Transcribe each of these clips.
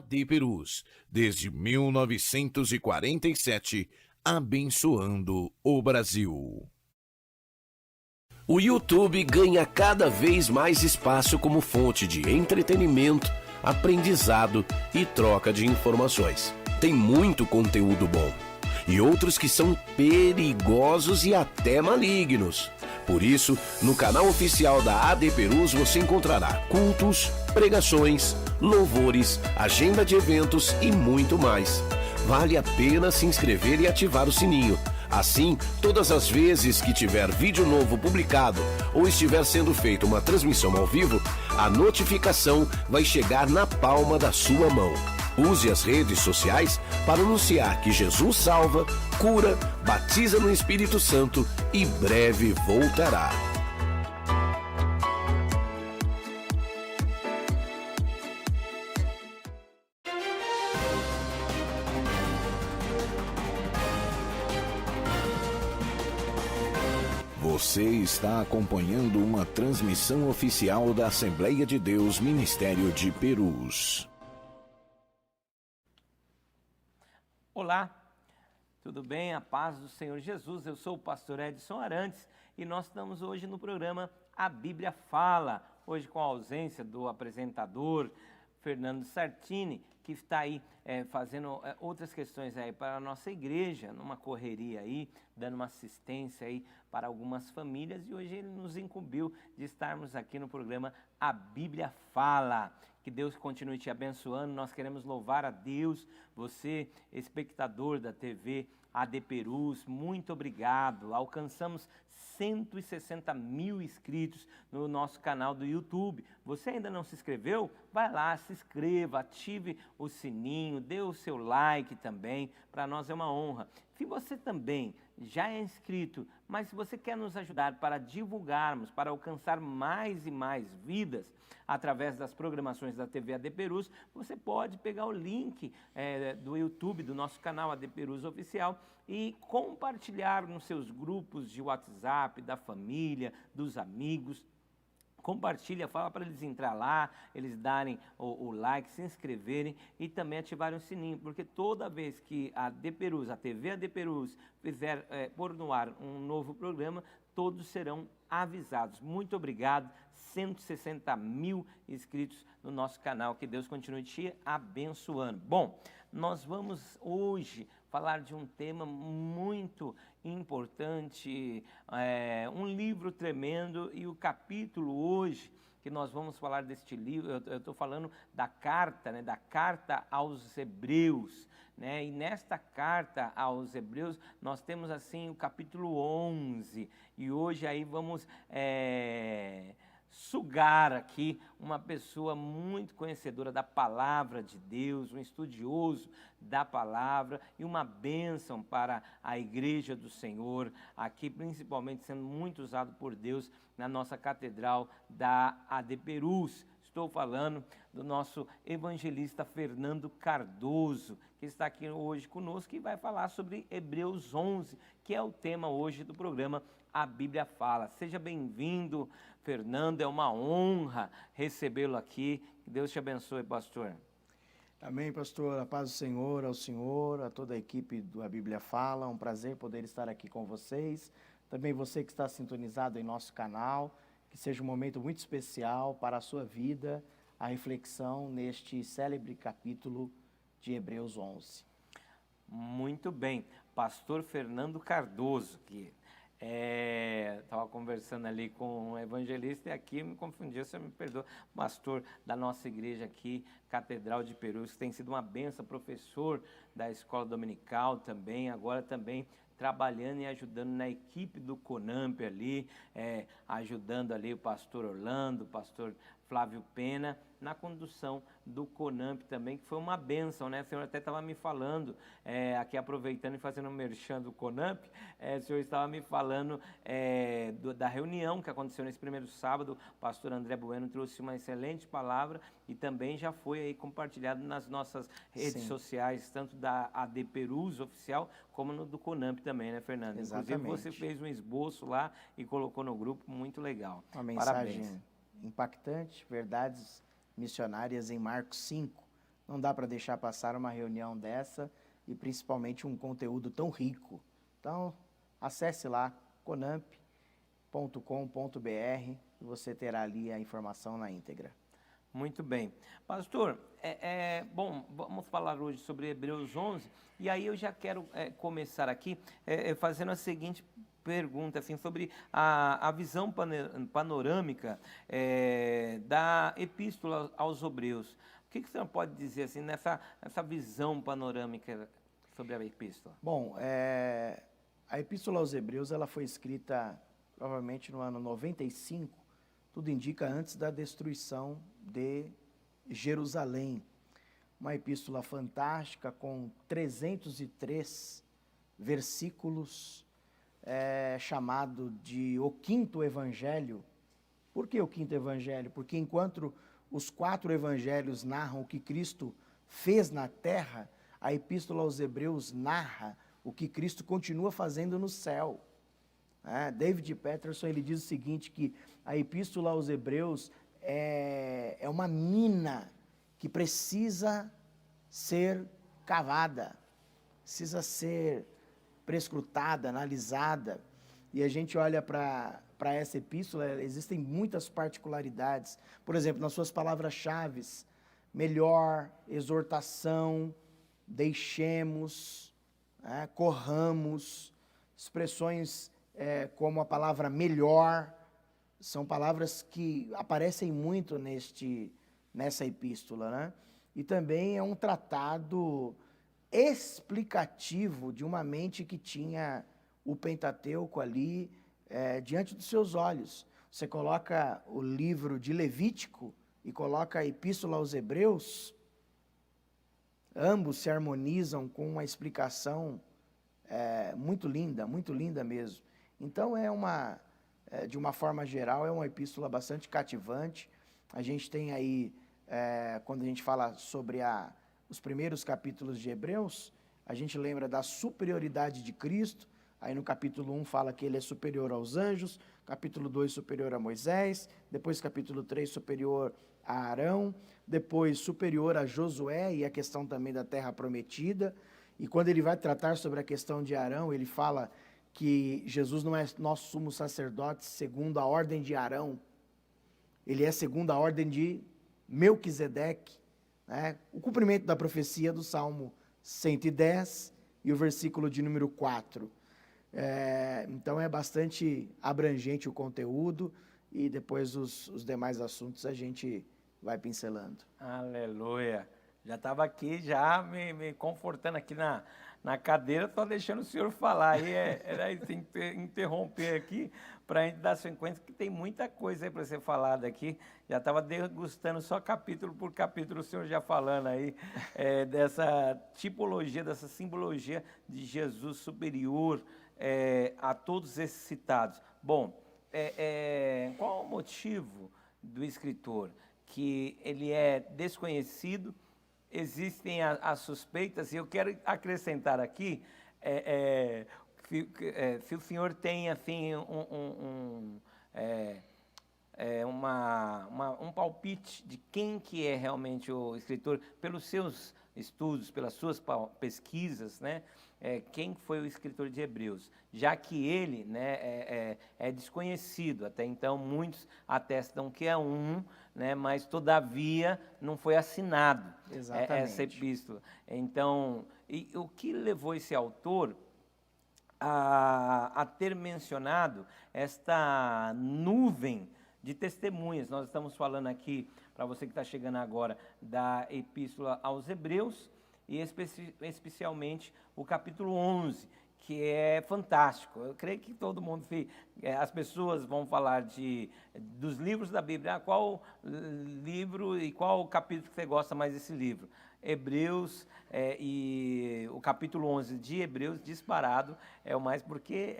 AD Perus, desde 1947, abençoando o Brasil. O YouTube ganha cada vez mais espaço como fonte de entretenimento, aprendizado e troca de informações. Tem muito conteúdo bom e outros que são perigosos e até malignos. Por isso, no canal oficial da AD Perus você encontrará cultos, pregações, louvores, agenda de eventos e muito mais. Vale a pena se inscrever e ativar o sininho. Assim, todas as vezes que tiver vídeo novo publicado ou estiver sendo feita uma transmissão ao vivo, a notificação vai chegar na palma da sua mão. Use as redes sociais para anunciar que Jesus salva, cura, batiza no Espírito Santo e breve voltará. Você está acompanhando uma transmissão oficial da Assembleia de Deus Ministério de Perus. Olá, tudo bem? A paz do Senhor Jesus. Eu sou o pastor Edson Arantes e nós estamos hoje no programa A Bíblia Fala, hoje com a ausência do apresentador Fernando Sartini, que está aí fazendo outras questões aí para a nossa igreja, numa correria aí, dando uma assistência aí para algumas famílias, e hoje ele nos incumbiu de estarmos aqui no programa A Bíblia Fala. Que Deus continue te abençoando, nós queremos louvar a Deus, você, espectador da TV AD Perus, muito obrigado. Alcançamos 160 mil inscritos no nosso canal do YouTube. Você ainda não se inscreveu? Vai lá, se inscreva, ative o sininho, dê o seu like também, para nós é uma honra. Se você também já é inscrito, mas se você quer nos ajudar para divulgarmos, para alcançar mais e mais vidas através das programações da TV AD Perus, você pode pegar o link do YouTube, do nosso canal AD Perus Oficial, e compartilhar nos seus grupos de WhatsApp, da família, dos amigos. Compartilha, fala para eles entrar lá, eles darem o like, se inscreverem e também ativarem o sininho, porque toda vez que a AD Perus, a TV AD Perus fizer pôr no ar um novo programa, todos serão avisados. Muito obrigado, 160 mil inscritos no nosso canal, que Deus continue te abençoando. Bom, nós vamos hoje falar de um tema muito importante, um livro tremendo, e o capítulo hoje que nós vamos falar deste livro, eu estou falando da carta, da carta aos Hebreus, e nesta carta aos Hebreus nós temos assim o capítulo 11, e hoje aí vamos sugar aqui uma pessoa muito conhecedora da palavra de Deus, um estudioso da palavra e uma bênção para a igreja do Senhor, aqui principalmente sendo muito usado por Deus na nossa catedral da AD Perus. Estou falando do nosso evangelista Fernando Cardoso, que está aqui hoje conosco e vai falar sobre Hebreus 11, que é o tema hoje do programa A Bíblia Fala. Seja bem-vindo, Fernando, é uma honra recebê-lo aqui. Que Deus te abençoe, pastor. Amém, pastor. A paz do Senhor, ao senhor, a toda a equipe do A Bíblia Fala. Um prazer poder estar aqui com vocês. Também você que está sintonizado em nosso canal. Que seja um momento muito especial para a sua vida, a reflexão neste célebre capítulo de Hebreus 11. Muito bem. Pastor Fernando Cardoso, que estava conversando ali com um evangelista e aqui me confundi, você me perdoa, pastor da nossa igreja aqui, Catedral de Perus, que tem sido uma benção, professor da escola dominical também, agora também trabalhando e ajudando na equipe do CONAMP ali, ajudando ali o pastor Orlando, o pastor Flávio Pena, na condução do CONAMP também, que foi uma bênção, né? O senhor até estava me falando, aqui aproveitando e fazendo um merchan do CONAMP, o senhor estava me falando da reunião que aconteceu nesse primeiro sábado, o pastor André Bueno trouxe uma excelente palavra e também já foi aí compartilhado nas nossas redes sociais, tanto da AD Perus Oficial, como no do CONAMP também, né, Fernando? Exatamente. Inclusive você fez um esboço lá e colocou no grupo, muito legal. Uma mensagem Parabéns. Impactante, verdades missionárias em Marcos 5, Não dá para deixar passar uma reunião dessa e principalmente um conteúdo tão rico. Então, acesse lá conamp.com.br e você terá ali a informação na íntegra. Muito bem. Pastor, bom, vamos falar hoje sobre Hebreus 11, e aí eu já quero começar aqui fazendo a seguinte pergunta, assim, sobre a visão panorâmica da Epístola aos Hebreus. O que o senhor pode dizer, assim, nessa visão panorâmica sobre a Epístola? Bom, a Epístola aos Hebreus ela foi escrita provavelmente no ano 95, tudo indica antes da destruição de Jerusalém. Uma epístola fantástica com 303 versículos, chamado de o quinto evangelho. Por que o quinto evangelho? Porque enquanto os 4 evangelhos narram o que Cristo fez na terra, a epístola aos Hebreus narra o que Cristo continua fazendo no céu. David Peterson ele diz o seguinte, que a Epístola aos Hebreus é uma mina que precisa ser cavada, precisa ser prescrutada, analisada. E a gente olha para essa epístola, existem muitas particularidades. Por exemplo, nas suas palavras-chave, melhor, exortação, deixemos, corramos, expressões como a palavra melhor, são palavras que aparecem muito nessa epístola, né? E também é um tratado explicativo de uma mente que tinha o Pentateuco ali diante dos seus olhos. Você coloca o livro de Levítico e coloca a Epístola aos Hebreus, ambos se harmonizam com uma explicação muito linda mesmo. Então de uma forma geral, é uma epístola bastante cativante. A gente tem aí, quando a gente fala sobre os primeiros capítulos de Hebreus, a gente lembra da superioridade de Cristo. Aí no capítulo 1 fala que ele é superior aos anjos, capítulo 2 superior a Moisés, depois capítulo 3 superior a Arão, depois superior a Josué e a questão também da terra prometida. E quando ele vai tratar sobre a questão de Arão, ele fala que Jesus não é nosso sumo sacerdote segundo a ordem de Arão, ele é segundo a ordem de Melquisedeque, né? O cumprimento da profecia do Salmo 110 e o versículo de número 4. Então é bastante abrangente o conteúdo e depois os demais assuntos a gente vai pincelando. Aleluia! Já estava aqui, já me confortando aqui na cadeira, estou deixando o senhor falar. Aí era interromper aqui para a gente dar sequência, que tem muita coisa aí para ser falada aqui. Já estava degustando só capítulo por capítulo, o senhor já falando aí dessa tipologia, dessa simbologia de Jesus superior a todos esses citados. Bom, qual o motivo do escritor? Que ele é desconhecido, existem as suspeitas, e eu quero acrescentar aqui, se o senhor tem assim, um palpite de quem que é realmente o escritor, pelos seus estudos, pelas suas pesquisas, né? Quem foi o escritor de Hebreus, já que ele, né, é desconhecido, até então muitos atestam que é né, mas todavia não foi assinado essa epístola. Então, o que levou esse autor a ter mencionado esta nuvem de testemunhas? Nós estamos falando aqui, para você que está chegando agora, da Epístola aos Hebreus, e especialmente o capítulo 11, que é fantástico. Eu creio que todo mundo, as pessoas vão falar dos livros da Bíblia. Qual livro e qual capítulo que você gosta mais desse livro? Hebreus, e o capítulo 11 de Hebreus, disparado, é o mais, porque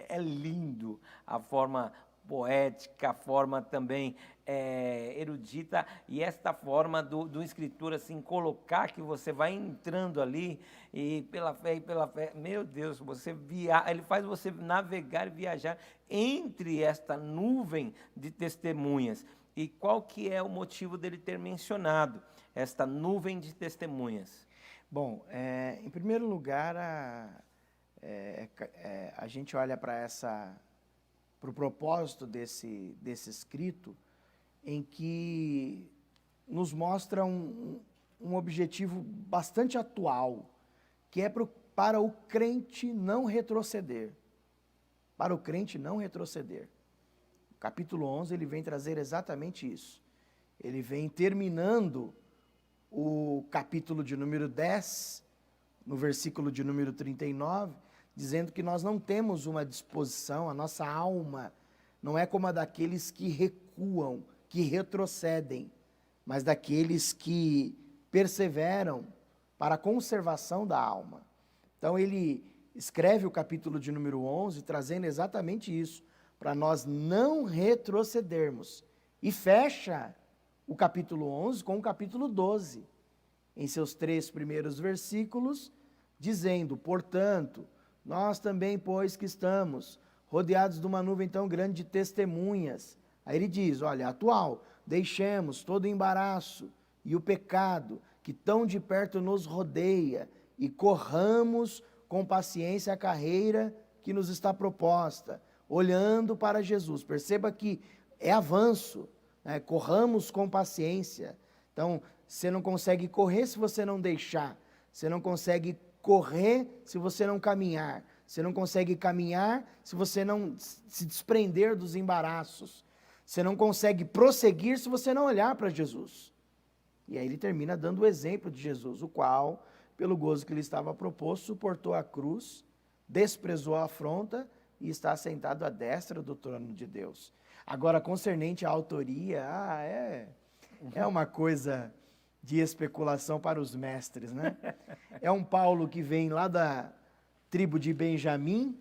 é lindo a forma poética, a forma também erudita, e esta forma do escritor, assim, colocar que você vai entrando ali, e pela fé, meu Deus, ele faz você navegar e viajar entre esta nuvem de testemunhas. E qual que é o motivo dele ter mencionado esta nuvem de testemunhas? Bom, em primeiro lugar, a gente olha para o propósito desse escrito, em que nos mostra um objetivo bastante atual, que é para o crente não retroceder. Para o crente não retroceder. O capítulo 11, ele vem trazer exatamente isso. Ele vem terminando o capítulo de número 10, no versículo de número 39, dizendo que nós não temos uma disposição, a nossa alma não é como a daqueles que recuam, que retrocedem, mas daqueles que perseveram para a conservação da alma. Então ele escreve o capítulo de número 11, trazendo exatamente isso, para nós não retrocedermos. E fecha o capítulo 11 com o capítulo 12, em seus 3 primeiros versículos, dizendo: portanto, nós também, pois que estamos rodeados de uma nuvem tão grande de testemunhas. Aí ele diz, olha, atual, deixemos todo o embaraço e o pecado que tão de perto nos rodeia e corramos com paciência a carreira que nos está proposta, olhando para Jesus. Perceba que é avanço, né? Corramos com paciência. Então, você não consegue correr se você não deixar, você não consegue correr se você não caminhar, você não consegue caminhar se você não se desprender dos embaraços, você não consegue prosseguir se você não olhar para Jesus. E aí ele termina dando o exemplo de Jesus, o qual, pelo gozo que lhe estava proposto, suportou a cruz, desprezou a afronta e está sentado à destra do trono de Deus. Agora, concernente à autoria, é uma coisa de especulação para os mestres, né? É um Paulo que vem lá da tribo de Benjamim,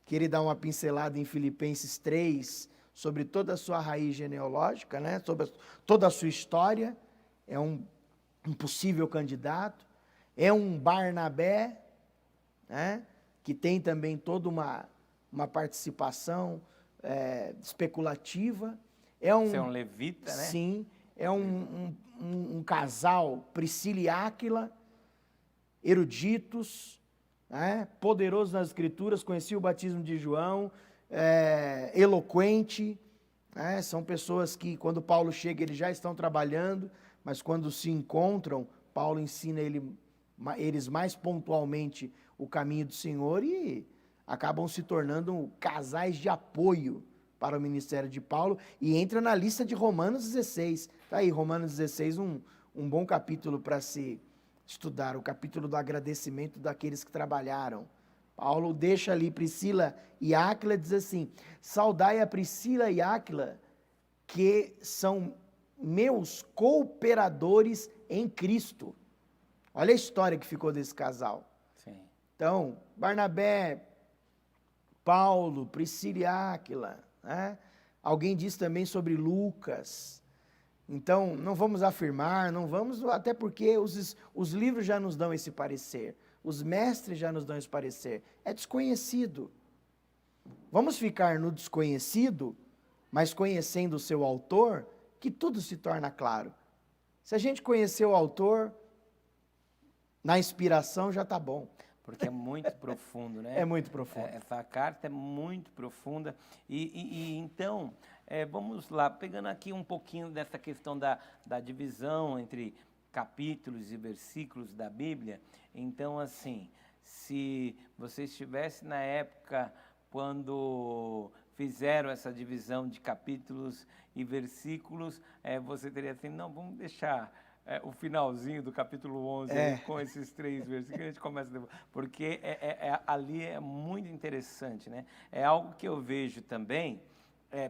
que ele dá uma pincelada em Filipenses 3, sobre toda a sua raiz genealógica, né? Sobre toda a sua história. É um possível candidato. É um Barnabé, né? Que tem também toda uma participação especulativa. Você é um levita, né? Sim, é um casal, Priscila e Áquila, eruditos, né? Poderoso nas escrituras, conhecia o batismo de João, eloquente, né? São pessoas que, quando Paulo chega, eles já estão trabalhando, mas quando se encontram, Paulo ensina eles mais pontualmente o caminho do Senhor e acabam se tornando casais de apoio para o ministério de Paulo, e entra na lista de Romanos 16. Está aí, Romanos 16, um bom capítulo para se estudar, o capítulo do agradecimento daqueles que trabalharam. Paulo deixa ali Priscila e Áquila, diz assim: saudai a Priscila e Áquila, que são meus cooperadores em Cristo. Olha a história que ficou desse casal. Sim. Então, Barnabé, Paulo, Priscila e Áquila, né? Alguém diz também sobre Lucas. Então, não vamos afirmar, não vamos, até porque os livros já nos dão esse parecer, os mestres já nos dão esse parecer. É desconhecido. Vamos ficar no desconhecido, mas conhecendo o seu autor, que tudo se torna claro. Se a gente conhecer o autor, na inspiração já está bom. Porque é muito profundo, né? É muito profundo. Essa carta é muito profunda. E então, vamos lá, pegando aqui um pouquinho dessa questão da divisão entre capítulos e versículos da Bíblia. Então, assim, se você estivesse na época quando fizeram essa divisão de capítulos e versículos, você teria assim, não, vamos deixar o finalzinho do capítulo 11 com esses 3 versículos, a gente começa depois, porque ali é muito interessante, né? É algo que eu vejo também,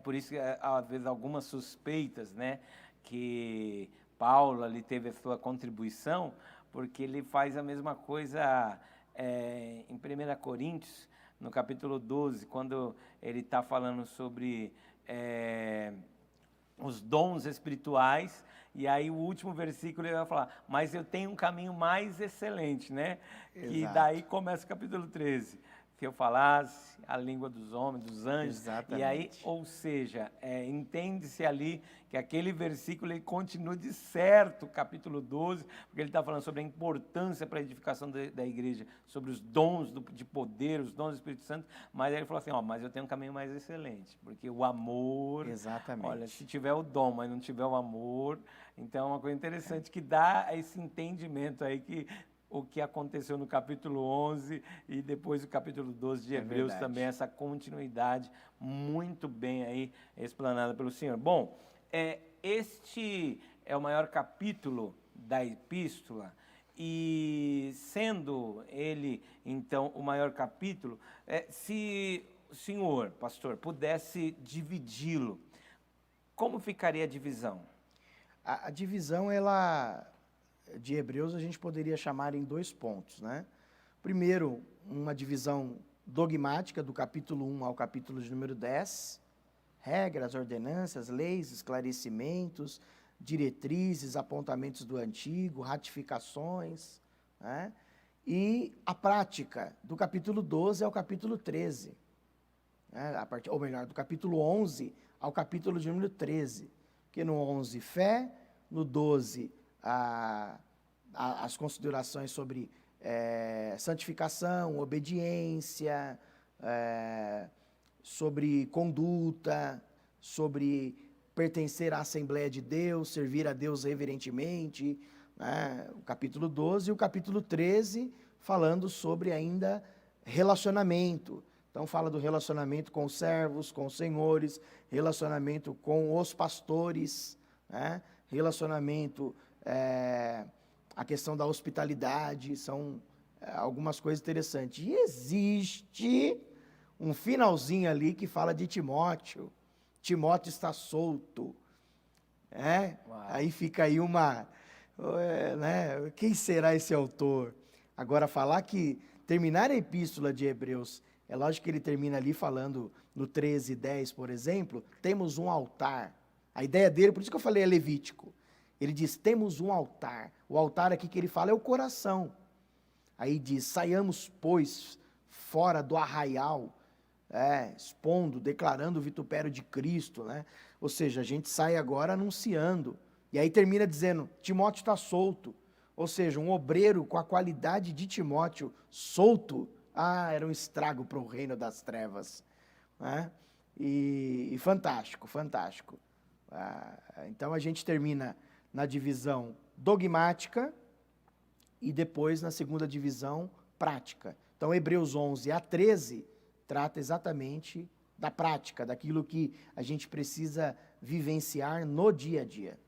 por isso que às vezes algumas suspeitas, né, que Paulo ali teve a sua contribuição, porque ele faz a mesma coisa em 1 Coríntios, no capítulo 12, quando ele está falando sobre os dons espirituais, e aí o último versículo ele vai falar, mas eu tenho um caminho mais excelente, né? Que Exato. daí começa o capítulo 13. Se eu falasse a língua dos homens, dos anjos. Exatamente. E aí, ou seja, entende-se ali que aquele versículo ele continua de certo, capítulo 12, porque ele está falando sobre a importância para a edificação da igreja, sobre os dons de poder, os dons do Espírito Santo, mas aí ele falou assim, mas eu tenho um caminho mais excelente, porque o amor, Exatamente. olha, se tiver o dom, mas não tiver o amor, então é uma coisa interessante que dá esse entendimento aí que o que aconteceu no capítulo 11 e depois o capítulo 12 de Hebreus também, essa continuidade muito bem aí explanada pelo Senhor. Bom, este é o maior capítulo da epístola e sendo ele, então, o maior capítulo, se o senhor, pastor, pudesse dividi-lo, como ficaria a divisão? A divisão, de Hebreus, a gente poderia chamar em 2 pontos, né? Primeiro, uma divisão dogmática do capítulo 1 ao capítulo de número 10, regras, ordenanças, leis, esclarecimentos, diretrizes, apontamentos do antigo, ratificações, né? E a prática, do capítulo 12 ao capítulo 13, né? Ou melhor, do capítulo 11 ao capítulo de número 13, porque no 11, fé, no 12, as considerações sobre santificação, obediência, sobre conduta, sobre pertencer à Assembleia de Deus, servir a Deus reverentemente, né? O capítulo 12 e o capítulo 13 falando sobre ainda relacionamento. Então fala do relacionamento com os servos, com os senhores, relacionamento com os pastores, né? Relacionamento, a questão da hospitalidade, são algumas coisas interessantes. E existe um finalzinho ali que fala de Timóteo. Timóteo está solto. Aí fica aí né? Quem será esse autor? Agora, falar que terminar a epístola de Hebreus, é lógico que ele termina ali falando no 13:10, por exemplo, temos um altar. A ideia dele, por isso que eu falei, é levítico. Ele diz, temos um altar. O altar aqui que ele fala é o coração. Aí diz, saiamos, pois, fora do arraial, expondo, declarando o vitupério de Cristo, né? Ou seja, a gente sai agora anunciando. E aí termina dizendo, Timóteo está solto. Ou seja, um obreiro com a qualidade de Timóteo solto, era um estrago para o reino das trevas, né? E fantástico, fantástico. Então a gente termina na divisão dogmática e depois na segunda divisão prática. Então Hebreus 11 a 13 trata exatamente da prática, daquilo que a gente precisa vivenciar no dia a dia.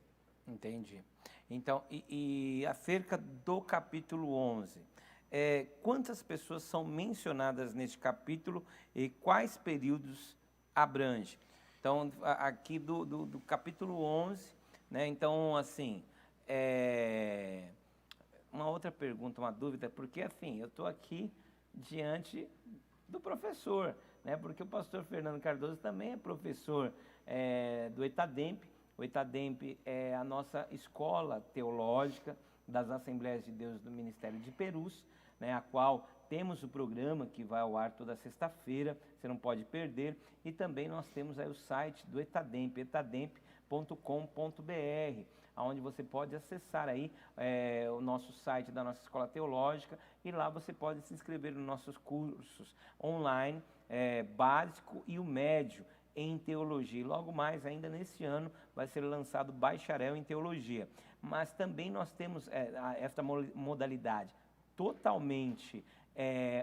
Entendi. Então, e acerca do capítulo 11, quantas pessoas são mencionadas neste capítulo e quais períodos abrange? Então, aqui do capítulo 11, né? Então, assim, uma outra pergunta, uma dúvida, porque, assim, eu estou aqui diante do professor, né? Porque o pastor Fernando Cardoso também é professor do ETADEMP. O ETADEMP é a nossa escola teológica das Assembleias de Deus do Ministério de Perus, né? A qual temos o programa que vai ao ar toda sexta-feira, você não pode perder. E também nós temos aí o site do ETADEMP, etademp.com.br, onde você pode acessar aí o nosso site da nossa escola teológica e lá você pode se inscrever nos nossos cursos online, básico e o médio em teologia. E logo mais, ainda nesse ano, vai ser lançado bacharel em teologia. Mas também nós temos esta modalidade totalmente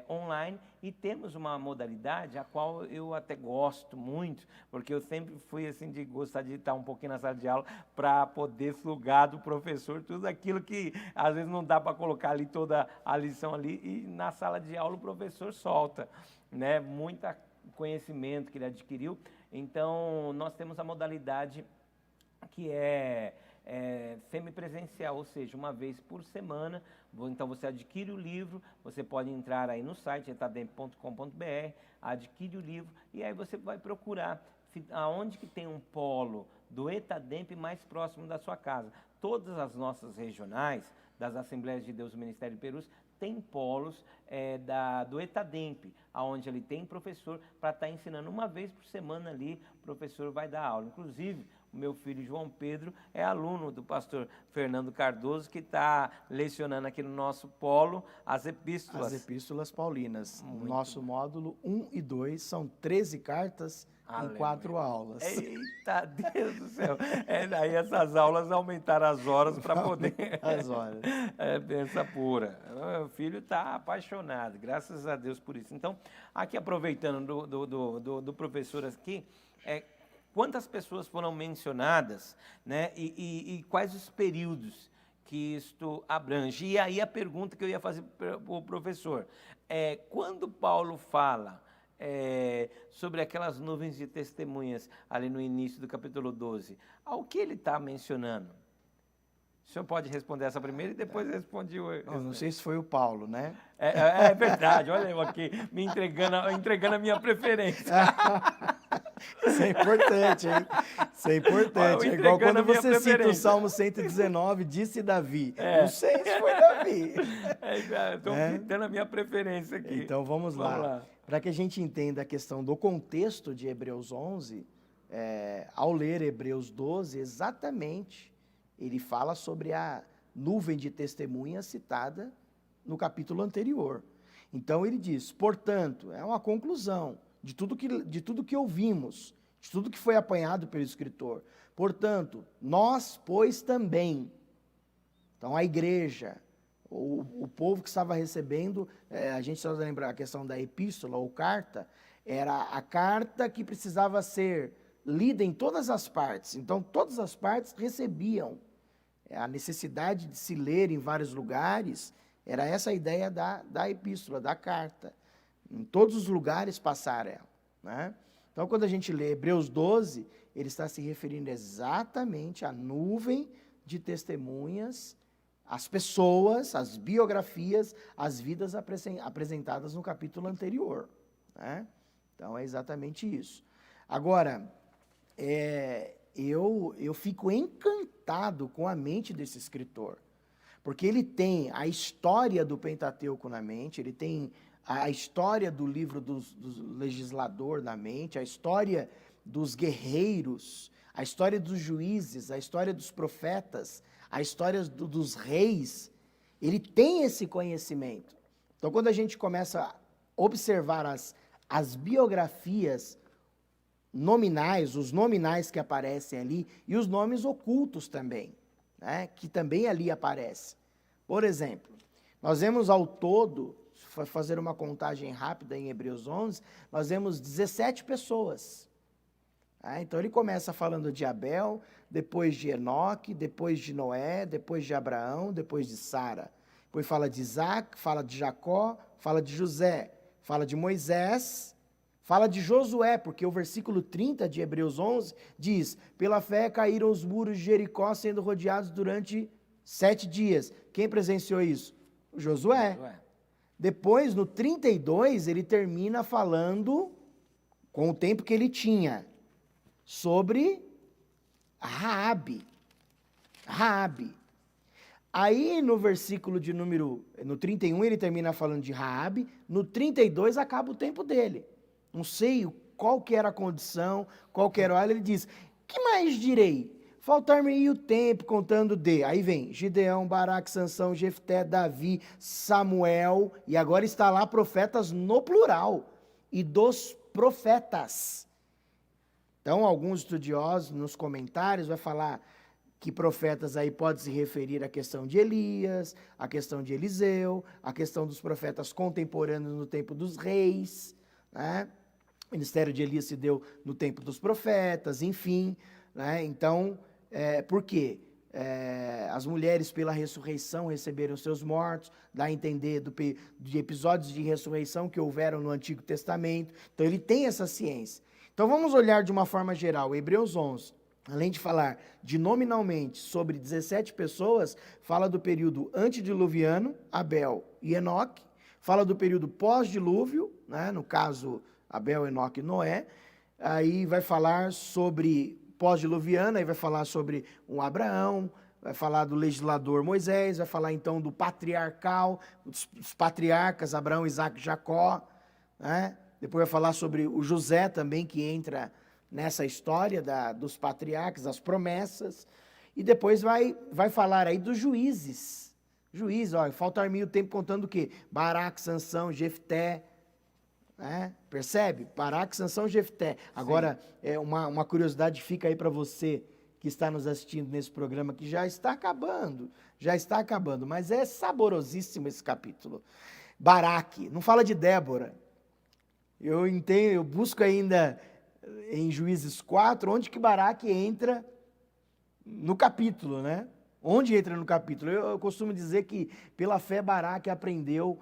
online e temos uma modalidade a qual eu até gosto muito, porque eu sempre fui assim de gostar de estar um pouquinho na sala de aula para poder sugar do professor tudo aquilo que às vezes não dá para colocar ali toda a lição ali e na sala de aula o professor solta, né? Muito conhecimento que ele adquiriu. Então nós temos a modalidade que é semipresencial, ou seja, uma vez por semana. Então você adquire o livro, você pode entrar aí no site etademp.com.br, adquire o livro e aí você vai procurar aonde que tem um polo do ETADEMP mais próximo da sua casa. Todas as nossas regionais, das Assembleias de Deus do Ministério de Perus, tem polos do ETADEMP, onde ele tem professor para estar ensinando uma vez por semana ali, o professor vai dar aula. Inclusive, o meu filho João Pedro é aluno do pastor Fernando Cardoso, que está lecionando aqui no nosso polo as epístolas. As epístolas paulinas. No nosso módulo 1 e 2 são 13 cartas em 4 aulas. Eita, Deus do céu. Daí essas aulas aumentaram as horas para poder... As horas. Benção pura. O filho está apaixonado, graças a Deus por isso. Então, aqui aproveitando do professor aqui, quantas pessoas foram mencionadas, né? E quais os períodos que isto abrange? E aí a pergunta que eu ia fazer para o professor quando Paulo fala sobre aquelas nuvens de testemunhas ali no início do capítulo 12, ao que ele está mencionando? O senhor pode responder essa primeira e depois responde o... Não sei se foi o Paulo, né? É verdade, olha eu aqui, me entregando a minha preferência. Isso é importante, hein? Isso é importante. É igual quando você cita o Salmo 119, disse Davi. Não sei se foi Davi. Estou dando a minha preferência aqui. Então vamos lá. Para que a gente entenda a questão do contexto de Hebreus 11, ao ler Hebreus 12, exatamente, ele fala sobre a nuvem de testemunhas citada no capítulo anterior. Então ele diz, portanto, é uma conclusão de tudo que ouvimos, de tudo que foi apanhado pelo escritor. Portanto, nós, pois, também. Então, a igreja, o povo que estava recebendo, a gente só lembra a questão da epístola ou carta, era a carta que precisava ser lida em todas as partes. Então, todas as partes recebiam. A necessidade de se ler em vários lugares, era essa a ideia da epístola, da carta. Em todos os lugares passaram ela, né? Então, quando a gente lê Hebreus 12, ele está se referindo exatamente à nuvem de testemunhas, às pessoas, às biografias, às vidas apresentadas no capítulo anterior, né? Então, é exatamente isso. Agora, eu fico encantado com a mente desse escritor, porque ele tem a história do Pentateuco na mente, ele tem a história do livro do legislador na mente, a história dos guerreiros, a história dos juízes, a história dos profetas, a história dos reis. Ele tem esse conhecimento. Então, quando a gente começa a observar as biografias nominais, os nominais que aparecem ali, e os nomes ocultos também, né, que também ali aparecem. Por exemplo, nós vemos ao todo, se fazer uma contagem rápida em Hebreus 11, nós vemos 17 pessoas. Então ele começa falando de Abel, depois de Enoque, depois de Noé, depois de Abraão, depois de Sara. Depois fala de Isaac, fala de Jacó, fala de José, fala de Moisés, fala de Josué, porque o versículo 30 de Hebreus 11 diz, pela fé caíram os muros de Jericó sendo rodeados durante 7 dias. Quem presenciou isso? Josué. Depois, no 32, ele termina falando, com o tempo que ele tinha, sobre Raabe. Aí, no versículo no 31, ele termina falando de Raabe, no 32 acaba o tempo dele. Não sei qual que era a condição, qual que era o hora, ele diz, que mais direi? Faltar-me-ia o tempo contando de... Aí vem Gideão, Baraque, Sansão, Jefté, Davi, Samuel, e agora está lá profetas no plural, e dos profetas. Então, alguns estudiosos nos comentários vai falar que profetas aí pode se referir à questão de Elias, à questão de Eliseu, à questão dos profetas contemporâneos no tempo dos reis, né? O ministério de Elias se deu no tempo dos profetas, enfim, né? Então, por quê? As mulheres pela ressurreição receberam seus mortos, dá a entender de episódios de ressurreição que houveram no Antigo Testamento. Então ele tem essa ciência. Então vamos olhar de uma forma geral, Hebreus 11, além de falar de nominalmente sobre 17 pessoas, fala do período antediluviano, Abel e Enoque, fala do período pós-dilúvio, né? No caso Abel, Enoque e Noé, aí vai falar sobre pós-diluviano, aí vai falar sobre um Abraão, vai falar do legislador Moisés, vai falar então do patriarcal, os patriarcas Abraão, Isaac e Jacó, né? Depois vai falar sobre o José também, que entra nessa história dos patriarcas, das promessas, e depois vai falar aí dos juízes. Juízes, ó, falta-me o tempo contando o quê? Baraque, Sansão, Jefté, né? Percebe? Baraque, Sansão, Jefté. Agora, uma curiosidade fica aí para você que está nos assistindo nesse programa, que já está acabando, mas é saborosíssimo esse capítulo. Baraque, não fala de Débora. Eu entendo, eu busco ainda em Juízes 4, onde que Baraque entra no capítulo, né? Onde entra no capítulo? Eu costumo dizer que pela fé Baraque aprendeu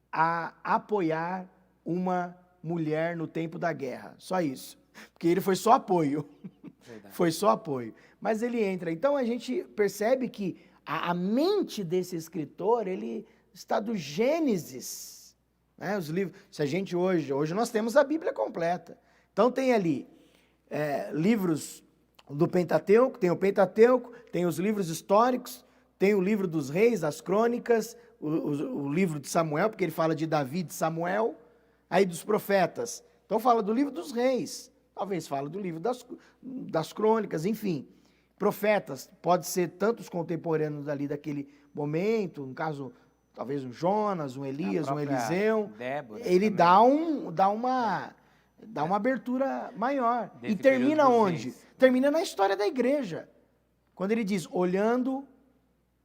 a apoiar uma mulher no tempo da guerra, só isso. Porque ele foi só apoio, foi só apoio. Mas ele entra. Então a gente percebe que a mente desse escritor, ele está do Gênesis, né? Os livros, se a gente hoje nós temos a Bíblia completa. Então tem ali livros do Pentateuco, tem o Pentateuco, tem os livros históricos, tem o livro dos reis, as crônicas, o livro de Samuel, porque ele fala de Davi, de Samuel, aí dos profetas. Então fala do livro dos reis, talvez fala do livro das crônicas, enfim. Profetas, pode ser tantos contemporâneos ali daquele momento, no caso, talvez um Jonas, um Elias, um Eliseu. Débora, ele dá uma abertura maior. E termina onde? Termina na história da igreja. Quando ele diz, olhando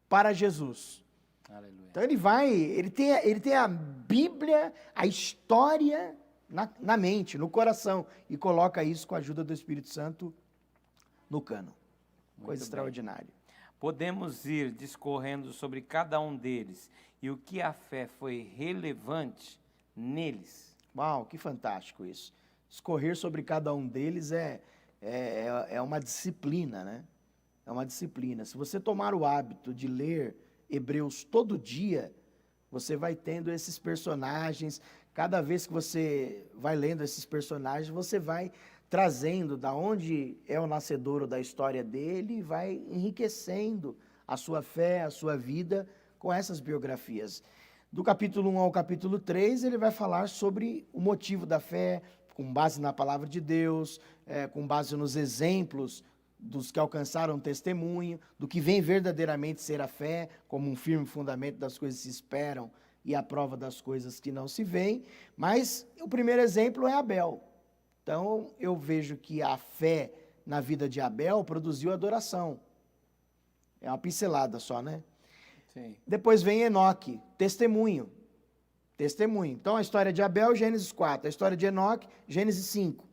para Jesus. Aleluia. Então ele tem a Bíblia, a história na mente, no coração, e coloca isso com a ajuda do Espírito Santo no cano. Coisa extraordinária. Podemos ir discorrendo sobre cada um deles e o que a fé foi relevante neles. Uau, que fantástico isso. Discorrer sobre cada um deles é uma disciplina, né? É uma disciplina. Se você tomar o hábito de ler Hebreus todo dia, você vai tendo esses personagens. Cada vez que você vai lendo esses personagens, você vai trazendo da onde é o nascedouro da história dele e vai enriquecendo a sua fé, a sua vida com essas biografias. Do capítulo 1 ao capítulo 3, ele vai falar sobre o motivo da fé, com base na palavra de Deus, com base nos exemplos dos que alcançaram testemunho, do que vem verdadeiramente ser a fé, como um firme fundamento das coisas que se esperam e a prova das coisas que não se veem. Mas o primeiro exemplo é Abel. Então, eu vejo que a fé na vida de Abel produziu adoração. É uma pincelada só, né? Sim. Depois vem Enoque, testemunho. Testemunho. Então, a história de Abel, Gênesis 4. A história de Enoque, Gênesis 5.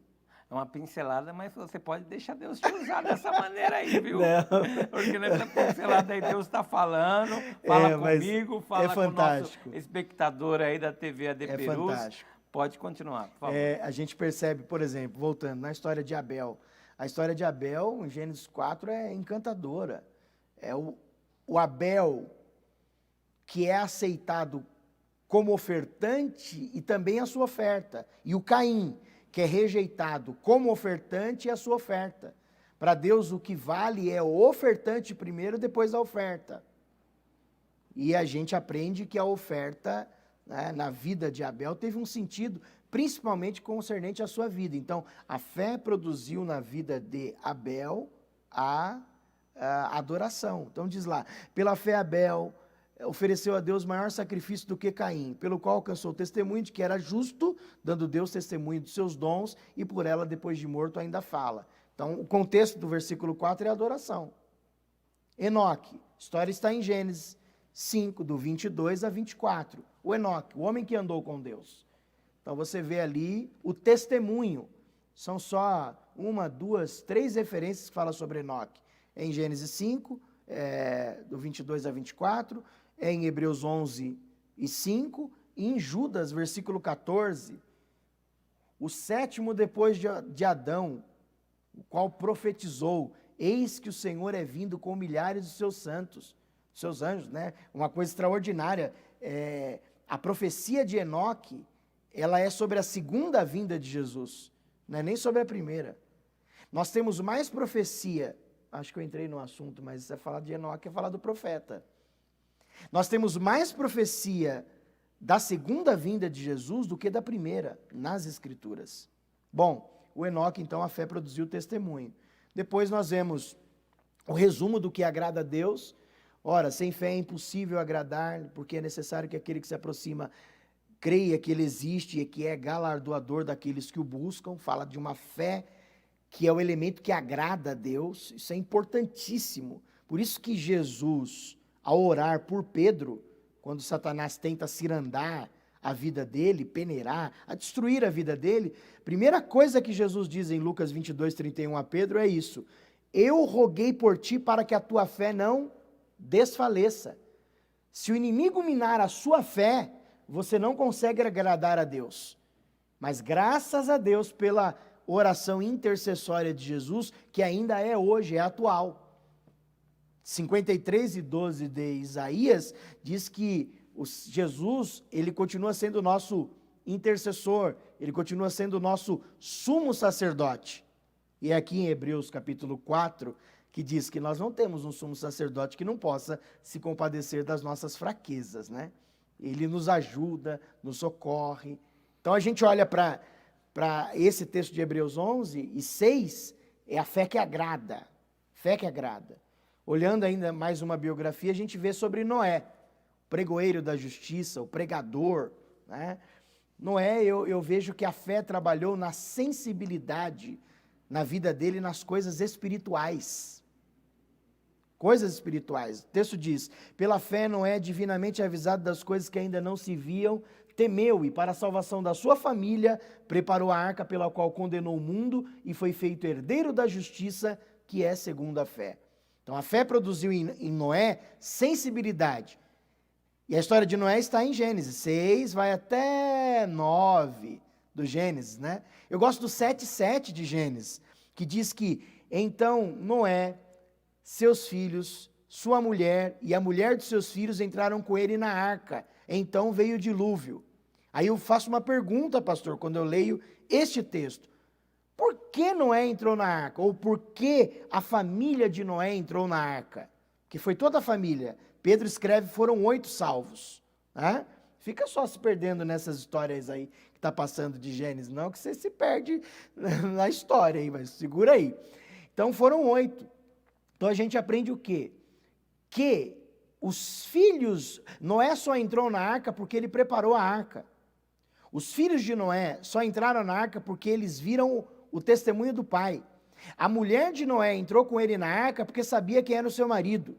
É uma pincelada, mas você pode deixar Deus te usar dessa maneira aí, viu? Não. Porque nessa pincelada aí Deus está falando, fala comigo, fala com o nosso espectador aí da TV AD Perus. Fantástico. Pode continuar, por favor. A gente percebe, por exemplo, voltando na história de Abel. A história de Abel, em Gênesis 4, é encantadora. É o Abel que é aceitado como ofertante e também a sua oferta. E o Caim, que é rejeitado como ofertante e a sua oferta. Para Deus, o que vale é o ofertante primeiro, depois a oferta. E a gente aprende que a oferta, né, na vida de Abel teve um sentido, principalmente concernente à sua vida. Então, a fé produziu na vida de Abel a adoração. Então, diz lá, pela fé Abel ofereceu a Deus maior sacrifício do que Caim, pelo qual alcançou o testemunho de que era justo, dando Deus testemunho dos seus dons, e por ela, depois de morto, ainda fala. Então, o contexto do versículo 4 é a adoração. Enoque, a história está em Gênesis 5, do 22 a 24. O Enoque, o homem que andou com Deus. Então, você vê ali o testemunho. São só 1, 2, 3 referências que falam sobre Enoque. É em Gênesis 5, do 22 a 24, é em Hebreus 11 e 5, e em Judas, versículo 14, o sétimo depois de Adão, o qual profetizou, eis que o Senhor é vindo com milhares de seus santos, seus anjos, né? Uma coisa extraordinária. A profecia de Enoque, ela é sobre a segunda vinda de Jesus. não é nem sobre a primeira. Nós temos mais profecia, acho que eu entrei no assunto, mas é falar de Enoque, é falar do profeta. Nós temos mais profecia da segunda vinda de Jesus do que da primeira, nas Escrituras. Bom, o Enoque, então, a fé produziu testemunho. Depois nós vemos o resumo do que agrada a Deus. Ora, sem fé é impossível agradar, porque é necessário que aquele que se aproxima creia que ele existe e que é galardoador daqueles que o buscam. Fala de uma fé que é o elemento que agrada a Deus. Isso é importantíssimo. Por isso que Jesus, ao orar por Pedro, quando Satanás tenta cirandar a vida dele, peneirar, a destruir a vida dele, primeira coisa que Jesus diz em Lucas 22:31 a Pedro é isso: eu roguei por ti para que a tua fé não desfaleça. Se o inimigo minar a sua fé, você não consegue agradar a Deus. Mas graças a Deus pela oração intercessória de Jesus, que ainda é hoje, é atual. 53:12 de Isaías diz que Jesus, ele continua sendo o nosso intercessor, ele continua sendo o nosso sumo sacerdote. E é aqui em Hebreus capítulo 4, que diz que nós não temos um sumo sacerdote que não possa se compadecer das nossas fraquezas, né? Ele nos ajuda, nos socorre. Então a gente olha para esse texto de Hebreus 11:6, é a fé que agrada, fé que agrada. Olhando ainda mais uma biografia, a gente vê sobre Noé, o pregoeiro da justiça, o pregador, né? Noé, eu vejo que a fé trabalhou na sensibilidade na vida dele, nas coisas espirituais. Coisas espirituais. O texto diz: pela fé Noé, divinamente avisado das coisas que ainda não se viam, temeu e para a salvação da sua família preparou a arca pela qual condenou o mundo e foi feito herdeiro da justiça, que é segundo a fé. Então a fé produziu em Noé sensibilidade. E a história de Noé está em Gênesis 6, vai até 9 do Gênesis, né? Eu gosto do 7:7 de Gênesis, que diz que então Noé, seus filhos, sua mulher e a mulher dos seus filhos entraram com ele na arca. Então veio o dilúvio. Aí eu faço uma pergunta, pastor, quando eu leio este texto. Por que Noé entrou na arca? Ou por que a família de Noé entrou na arca? Que foi toda a família. Pedro escreve, foram 8 salvos. Né? Fica só se perdendo nessas histórias aí que está passando de Gênesis, não, que você se perde na história aí, mas segura aí. Então foram 8. Então a gente aprende o quê? Que os filhos, Noé só entrou na arca porque ele preparou a arca. Os filhos de Noé só entraram na arca porque eles viram o testemunho do pai. A mulher de Noé entrou com ele na arca porque sabia quem era o seu marido.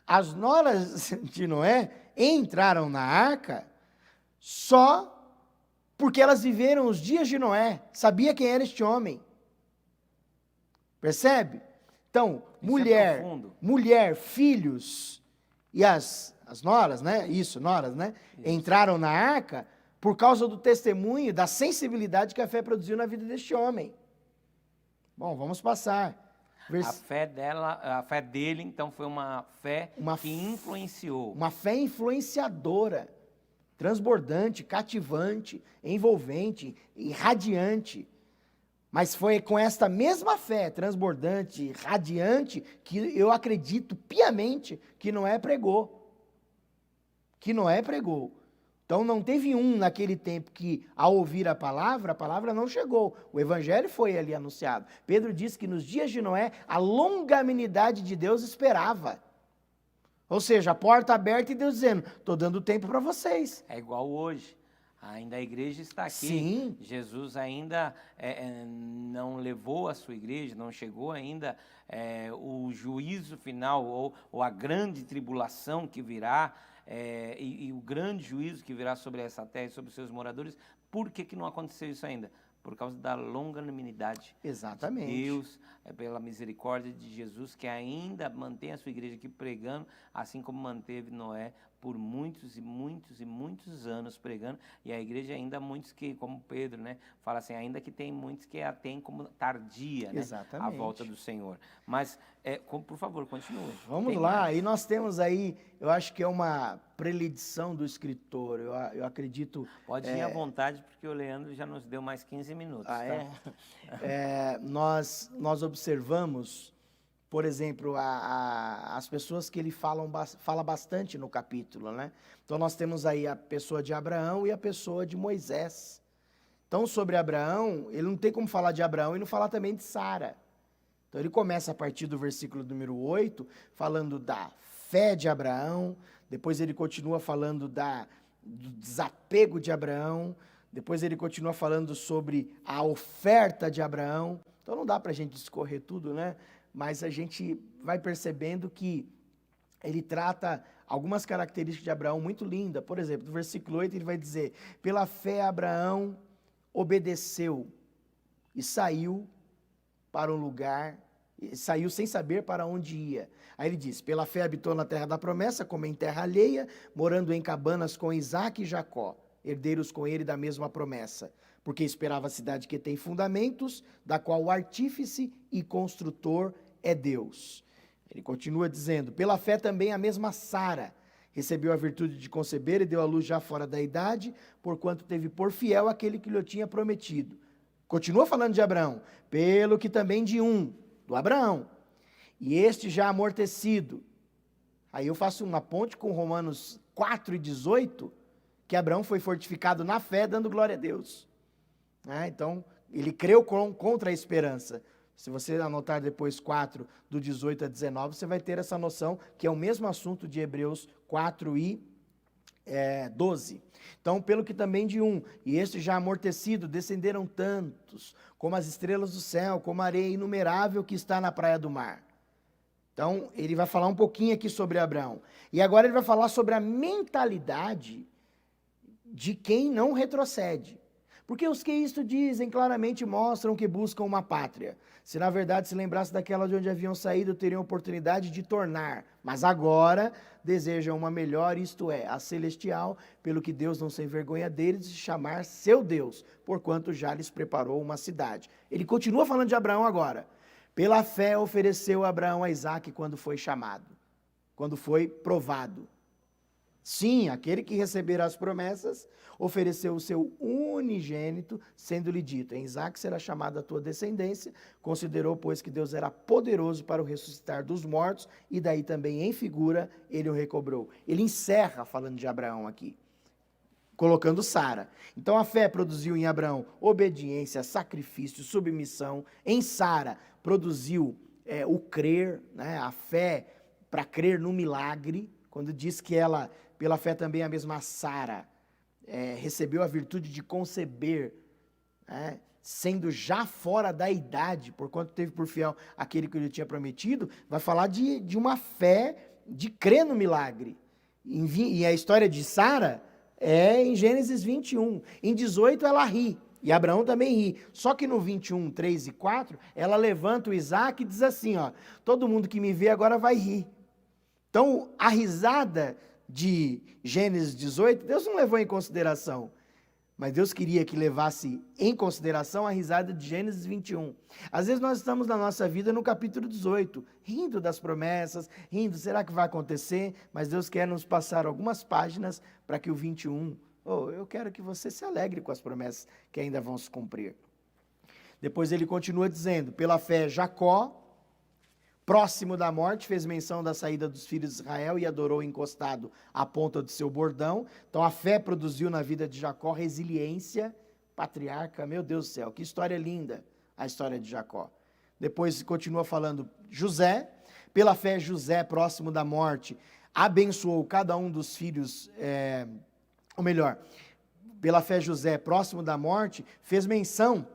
As noras de Noé entraram na arca só porque elas viveram os dias de Noé, sabia quem era este homem. Percebe? Então, mulher, filhos e as noras, né? Isso, noras, né? Isso. Entraram na arca por causa do testemunho, da sensibilidade que a fé produziu na vida deste homem. Bom, vamos passar. A fé dele, então, foi uma fé que influenciou. Uma fé influenciadora, transbordante, cativante, envolvente, irradiante. Mas foi com esta mesma fé transbordante, radiante, que eu acredito piamente que Noé pregou. Então não teve um naquele tempo que, ao ouvir a palavra não chegou. O evangelho foi ali anunciado. Pedro diz que nos dias de Noé, a longanimidade de Deus esperava. Ou seja, a porta aberta e Deus dizendo, estou dando tempo para vocês. É igual hoje. Ainda a igreja está aqui. Sim. Jesus ainda não levou a sua igreja, não chegou ainda o juízo final ou a grande tribulação que virá e o grande juízo que virá sobre essa terra e sobre os seus moradores. Por que não aconteceu isso ainda? Por causa da longanimidade Exatamente. de Deus, pela misericórdia de Jesus, que ainda mantém a sua igreja aqui pregando, assim como manteve Noé por muitos e muitos e muitos anos pregando, e a igreja ainda muitos que, como Pedro, né, fala assim, ainda que tem muitos que a tem como tardia, né, a volta do Senhor. Mas, por favor, continue. Vamos lá, e nós temos aí, eu acho que é uma predição do escritor, eu acredito... Pode ir à vontade, porque o Leandro já nos deu mais 15 minutos. Ah, tá? Nós observamos, por exemplo, as pessoas que ele fala bastante no capítulo, né? Então nós temos aí a pessoa de Abraão e a pessoa de Moisés. Então sobre Abraão, ele não tem como falar de Abraão e não falar também de Sara. Então ele começa a partir do versículo número 8, falando da fé de Abraão, depois ele continua falando do desapego de Abraão, depois ele continua falando sobre a oferta de Abraão. Então não dá para a gente discorrer tudo, né? Mas a gente vai percebendo que ele trata algumas características de Abraão muito lindas. Por exemplo, no versículo 8 ele vai dizer, pela fé Abraão obedeceu e saiu para um lugar, saiu sem saber para onde ia. Aí ele diz, pela fé habitou na terra da promessa, como em terra alheia, morando em cabanas com Isaque e Jacó, herdeiros com ele da mesma promessa, porque esperava a cidade que tem fundamentos, da qual o artífice e construtor é Deus. Ele continua dizendo, pela fé também a mesma Sara recebeu a virtude de conceber e deu à luz já fora da idade, porquanto teve por fiel aquele que lhe tinha prometido. Continua falando de Abraão, pelo que também do Abraão, e este já amortecido. Aí eu faço uma ponte com Romanos 4:18, que Abraão foi fortificado na fé, dando glória a Deus. Então, ele creu contra a esperança. Se você anotar depois 4, do 18 a 19, você vai ter essa noção que é o mesmo assunto de Hebreus 4:12. Então, pelo que também e este já amortecido, descenderam tantos, como as estrelas do céu, como a areia inumerável que está na praia do mar. Então, ele vai falar um pouquinho aqui sobre Abraão. E agora ele vai falar sobre a mentalidade de quem não retrocede. Porque os que isto dizem claramente mostram que buscam uma pátria. Se na verdade se lembrasse daquela de onde haviam saído, teriam oportunidade de tornar. Mas agora desejam uma melhor, isto é, a celestial, pelo que Deus não se envergonha deles de chamar seu Deus, porquanto já lhes preparou uma cidade. Ele continua falando de Abraão agora. Pela fé ofereceu Abraão a Isaque quando foi chamado, quando foi provado. Sim, aquele que receberá as promessas, ofereceu o seu unigênito, sendo-lhe dito, em Isaque será chamada a tua descendência, considerou, pois, que Deus era poderoso para o ressuscitar dos mortos, e daí também, em figura, ele o recobrou. Ele encerra falando de Abraão aqui, colocando Sara. Então a fé produziu em Abraão obediência, sacrifício, submissão. Em Sara produziu o crer, né, a fé para crer no milagre, quando diz que ela, pela fé também a mesma Sara, recebeu a virtude de conceber, né, sendo já fora da idade, porquanto teve por fiel aquele que lhe tinha prometido, vai falar de uma fé de crer no milagre. E a história de Sara é em Gênesis 21. Em 18 ela ri, e Abraão também ri. Só que no 21, 3 e 4, ela levanta o Isaque e diz assim, todo mundo que me vê agora vai rir. Então, a risada de Gênesis 18, Deus não levou em consideração, mas Deus queria que levasse em consideração a risada de Gênesis 21. Às vezes nós estamos na nossa vida no capítulo 18, rindo das promessas, rindo, será que vai acontecer? Mas Deus quer nos passar algumas páginas para que o 21, eu quero que você se alegre com as promessas que ainda vão se cumprir. Depois ele continua dizendo, pela fé Jacó, próximo da morte, fez menção da saída dos filhos de Israel e adorou encostado à ponta do seu bordão. Então a fé produziu na vida de Jacó resiliência, patriarca, meu Deus do céu, que história linda a história de Jacó. Depois continua falando José, pela fé José, próximo da morte, abençoou cada um dos filhos, pela fé José, próximo da morte, fez menção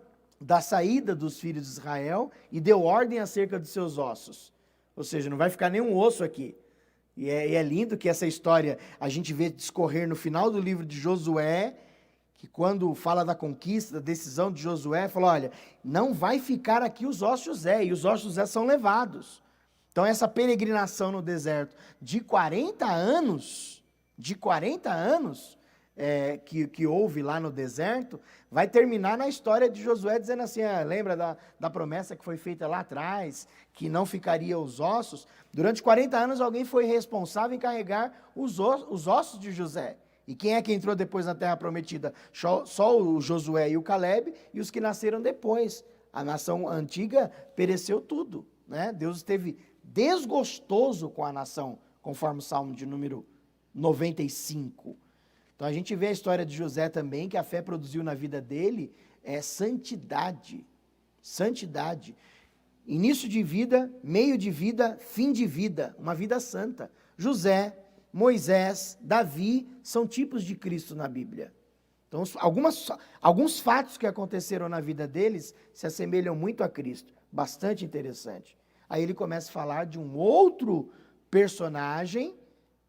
da saída dos filhos de Israel e deu ordem acerca dos seus ossos. Ou seja, não vai ficar nenhum osso aqui. E é lindo que essa história a gente vê discorrer no final do livro de Josué, que quando fala da conquista, da decisão de Josué, fala, olha, não vai ficar aqui os ossos de José, e os ossos de José são levados. Então essa peregrinação no deserto de 40 anos, de 40 anos que houve lá no deserto, vai terminar na história de Josué dizendo assim, lembra da promessa que foi feita lá atrás, que não ficaria os ossos? Durante 40 anos alguém foi responsável em carregar os ossos de José. E quem é que entrou depois na Terra Prometida? Só o Josué e o Caleb e os que nasceram depois. A nação antiga pereceu tudo, né? Deus esteve desgostoso com a nação, conforme o Salmo de número 95. Então a gente vê a história de José também, que a fé produziu na vida dele santidade. Santidade. Início de vida, meio de vida, fim de vida. Uma vida santa. José, Moisés, Davi são tipos de Cristo na Bíblia. Então alguns fatos que aconteceram na vida deles se assemelham muito a Cristo. Bastante interessante. Aí ele começa a falar de um outro personagem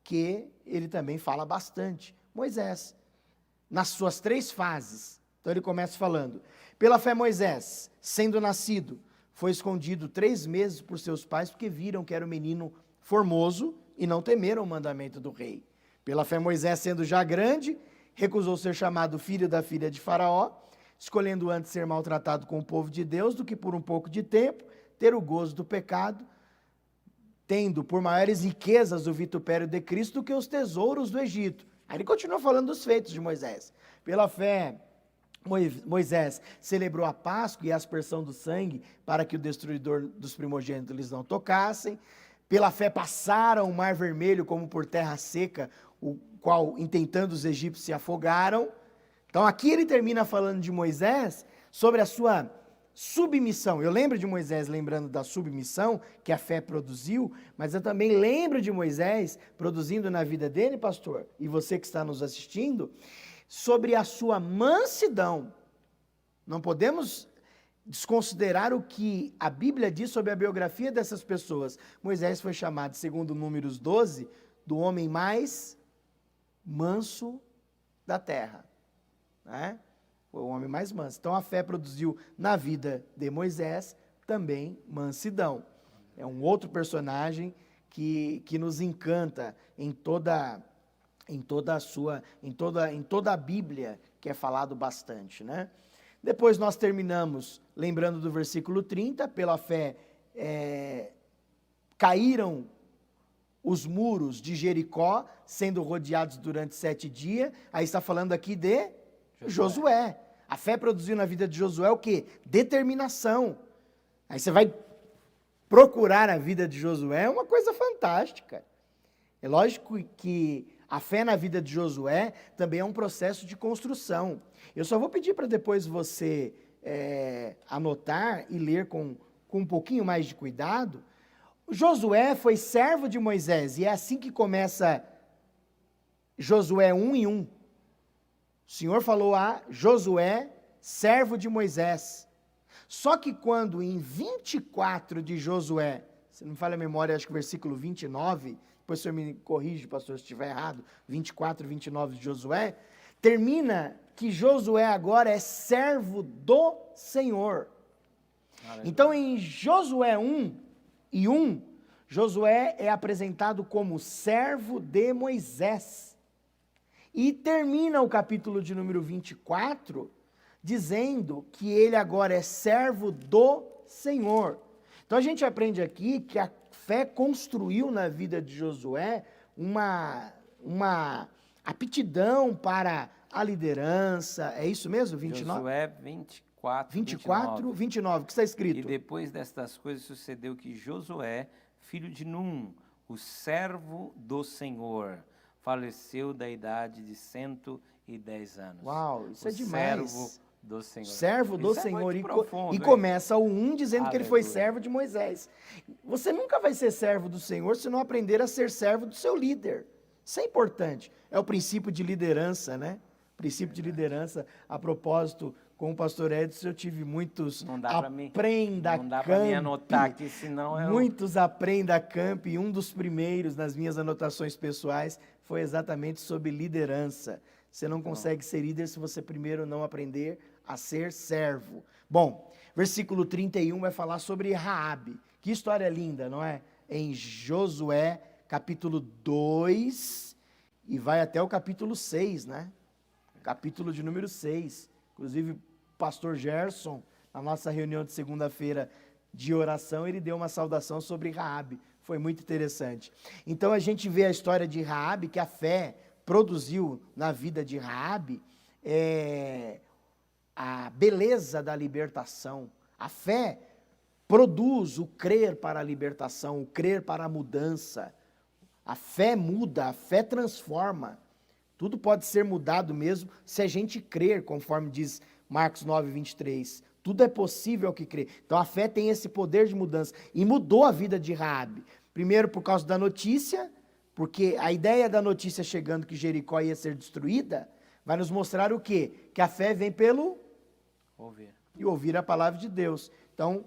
que ele também fala bastante. Moisés, nas suas 3 fases. Então ele começa falando, pela fé Moisés, sendo nascido, foi escondido 3 meses por seus pais, porque viram que era um menino formoso e não temeram o mandamento do rei. Pela fé Moisés, sendo já grande, recusou ser chamado filho da filha de Faraó, escolhendo antes ser maltratado com o povo de Deus do que por um pouco de tempo ter o gozo do pecado, tendo por maiores riquezas o vitupério de Cristo do que os tesouros do Egito. Aí ele continua falando dos feitos de Moisés. Pela fé, Moisés celebrou a Páscoa e a aspersão do sangue para que o destruidor dos primogênitos lhes não tocassem. Pela fé passaram o mar vermelho como por terra seca, o qual, intentando os egípcios, se afogaram. Então aqui ele termina falando de Moisés sobre a sua submissão. Eu lembro de Moisés lembrando da submissão que a fé produziu, mas eu também lembro de Moisés produzindo na vida dele, pastor, e você que está nos assistindo, sobre a sua mansidão. Não podemos desconsiderar o que a Bíblia diz sobre a biografia dessas pessoas. Moisés foi chamado, segundo Números 12, do homem mais manso da terra, né? Foi o homem mais manso. Então a fé produziu na vida de Moisés também mansidão. É um outro personagem que nos encanta em toda a Bíblia, que é falado bastante, né? Depois nós terminamos lembrando do versículo 30, pela fé caíram os muros de Jericó, sendo rodeados durante 7 dias. Aí está falando aqui de Josué. A fé produziu na vida de Josué o quê? Determinação. Aí você vai procurar a vida de Josué, é uma coisa fantástica. É lógico que a fé na vida de Josué também é um processo de construção. Eu só vou pedir para depois você anotar e ler com um pouquinho mais de cuidado. Josué foi servo de Moisés, e é assim que começa Josué 1:1. O Senhor falou a Josué, servo de Moisés. Só que quando em 24 de Josué, se não me falha a memória, acho que o versículo 29, depois o senhor me corrige, pastor, se estiver errado, 24, 29 de Josué, termina que Josué agora é servo do Senhor. Então em Josué 1:1, Josué é apresentado como servo de Moisés. E termina o capítulo de número 24, dizendo que ele agora é servo do Senhor. Então a gente aprende aqui que a fé construiu na vida de Josué uma aptidão para a liderança. É isso mesmo? 29? Josué 24, 29, o que está escrito? E depois destas coisas sucedeu que Josué, filho de Num, o servo do Senhor, faleceu da idade de 110 anos. Uau, isso é demais. Servo do Senhor. Servo do Isso Senhor. muito profundo, E hein? começa o 1 dizendo que ele foi Aleluia. servo de Moisés. Você nunca vai ser servo do Senhor se não aprender a ser servo do seu líder. Isso é importante. É o princípio de liderança, né? Princípio de liderança. A propósito, com o pastor Edson, eu tive muitos Não dá para mim. Aprenda Não dá para mim Camp. anotar aqui, senão eu... Muitos Aprenda Camp, e um dos primeiros nas minhas anotações pessoais foi exatamente sobre liderança. Você não consegue ser líder se você primeiro não aprender a ser servo. Bom, versículo 31 vai falar sobre Raabe. Que história linda, não é? Em Josué, capítulo 2, e vai até o capítulo 6, né? Capítulo de número 6. Inclusive, o pastor Gerson, na nossa reunião de segunda-feira de oração, ele deu uma saudação sobre Raabe. Foi muito interessante. Então, a gente vê a história de Raabe, que a fé produziu na vida de Raabe a beleza da libertação. A fé produz o crer para a libertação, o crer para a mudança. A fé muda, a fé transforma. Tudo pode ser mudado mesmo se a gente crer, conforme diz Marcos 9, 23. Tudo é possível ao que crê. Então a fé tem esse poder de mudança. E mudou a vida de Raabe. Primeiro por causa da notícia, porque a ideia da notícia chegando que Jericó ia ser destruída, vai nos mostrar o quê? Que a fé vem pelo ouvir a palavra de Deus. Então,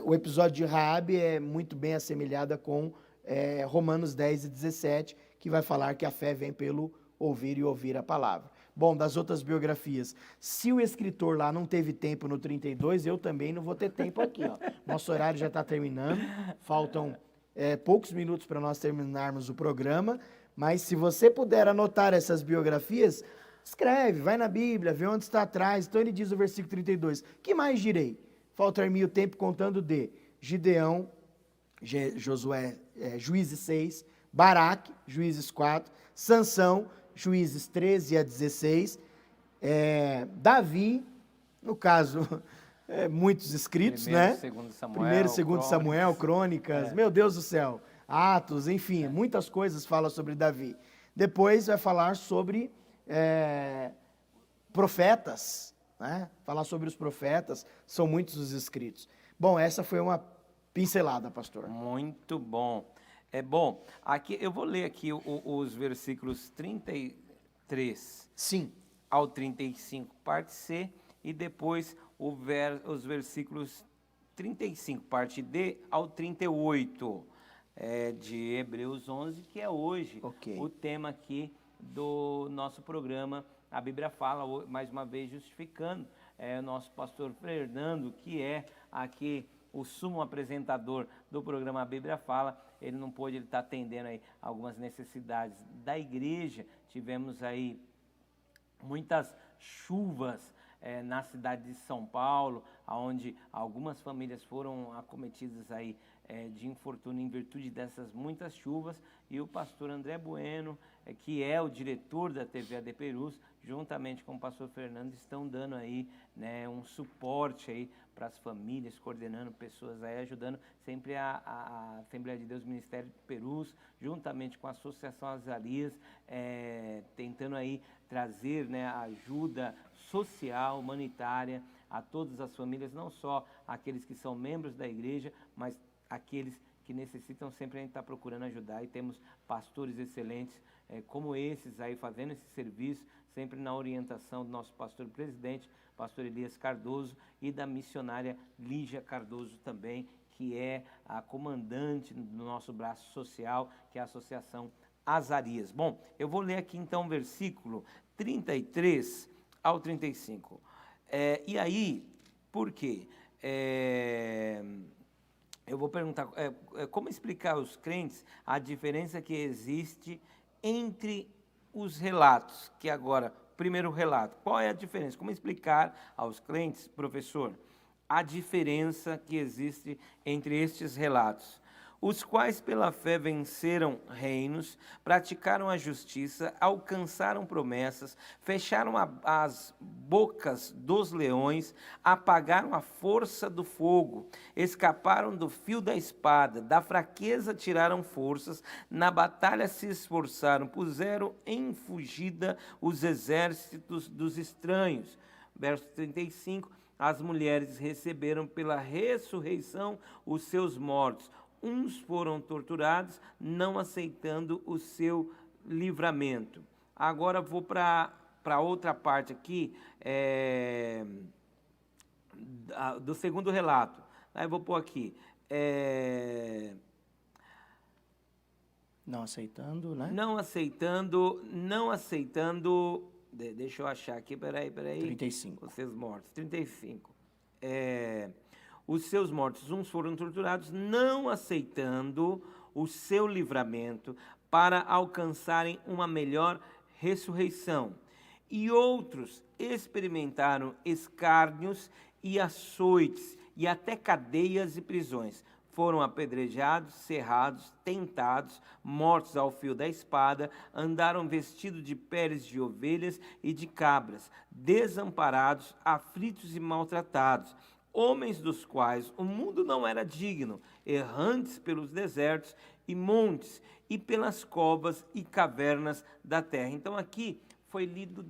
o episódio de Raabe é muito bem assemelhada com Romanos 10 e 17, que vai falar que a fé vem pelo ouvir e ouvir a palavra. Bom, das outras biografias, se o escritor lá não teve tempo no 32, eu também não vou ter tempo aqui. Ó. Nosso horário já está terminando, faltam poucos minutos para nós terminarmos o programa, mas se você puder anotar essas biografias, escreve, vai na Bíblia, vê onde está atrás. Então ele diz no versículo 32, que mais direi? Faltar-me o tempo contando de Gideão, Josué, Juízes 6, Baraque, Juízes 4, Sansão, Juízes 13 a 16, Davi, no caso, muitos escritos, Primeiro, né? Segundo Samuel, Primeiro, segundo Crônicas. Samuel, Crônicas, meu Deus do céu, Atos, enfim, muitas coisas fala sobre Davi. Depois vai falar sobre profetas, né? Falar sobre os profetas, são muitos os escritos. Bom, essa foi uma pincelada, pastor. Muito bom. Bom, aqui eu vou ler aqui os versículos 33 Sim. ao 35, parte C, e depois os versículos 35, parte D, ao 38, de Hebreus 11, que é hoje o tema aqui do nosso programa. A Bíblia Fala, mais uma vez justificando, o nosso pastor Fernando, que é aqui o sumo apresentador do programa A Bíblia Fala, ele não pôde, ele está atendendo aí algumas necessidades da igreja. Tivemos aí muitas chuvas na cidade de São Paulo, onde algumas famílias foram acometidas aí de infortúnio em virtude dessas muitas chuvas, e o pastor André Bueno, que é o diretor da TV AD Perus, juntamente com o pastor Fernando, estão dando aí, né, um suporte aí para as famílias, coordenando pessoas aí, ajudando sempre a Assembleia de Deus Ministério de Perus, juntamente com a Associação Azarias, tentando aí trazer, né, ajuda social, humanitária a todas as famílias, não só aqueles que são membros da igreja, mas aqueles que necessitam. Sempre a gente está procurando ajudar, e temos pastores excelentes como esses aí fazendo esse serviço, sempre na orientação do nosso pastor presidente, pastor Elias Cardoso, e da missionária Lígia Cardoso também, que é a comandante do nosso braço social, que é a Associação Azarias. Bom, eu vou ler aqui então o versículo 33 ao 35. E aí, por quê? Eu vou perguntar, como explicar aos crentes a diferença que existe entre os relatos, que agora, primeiro relato, qual é a diferença? Como explicar aos crentes, professor, a diferença que existe entre estes relatos? Os quais pela fé venceram reinos, praticaram a justiça, alcançaram promessas, fecharam as bocas dos leões, apagaram a força do fogo, escaparam do fio da espada, da fraqueza tiraram forças, na batalha se esforçaram, puseram em fugida os exércitos dos estranhos. Verso 35, as mulheres receberam pela ressurreição os seus mortos. Uns foram torturados, não aceitando o seu livramento. Agora vou para outra parte aqui, do segundo relato. Aí eu vou pôr aqui. Não aceitando, né? Não aceitando. Deixa eu achar aqui, peraí. 35. Os seus mortos. 35. Os seus mortos, uns foram torturados, não aceitando o seu livramento para alcançarem uma melhor ressurreição. E outros experimentaram escárnios e açoites e até cadeias e prisões. Foram apedrejados, cerrados, tentados, mortos ao fio da espada, andaram vestidos de peles de ovelhas e de cabras, desamparados, aflitos e maltratados, homens dos quais o mundo não era digno, errantes pelos desertos e montes e pelas covas e cavernas da terra. Então aqui foi lido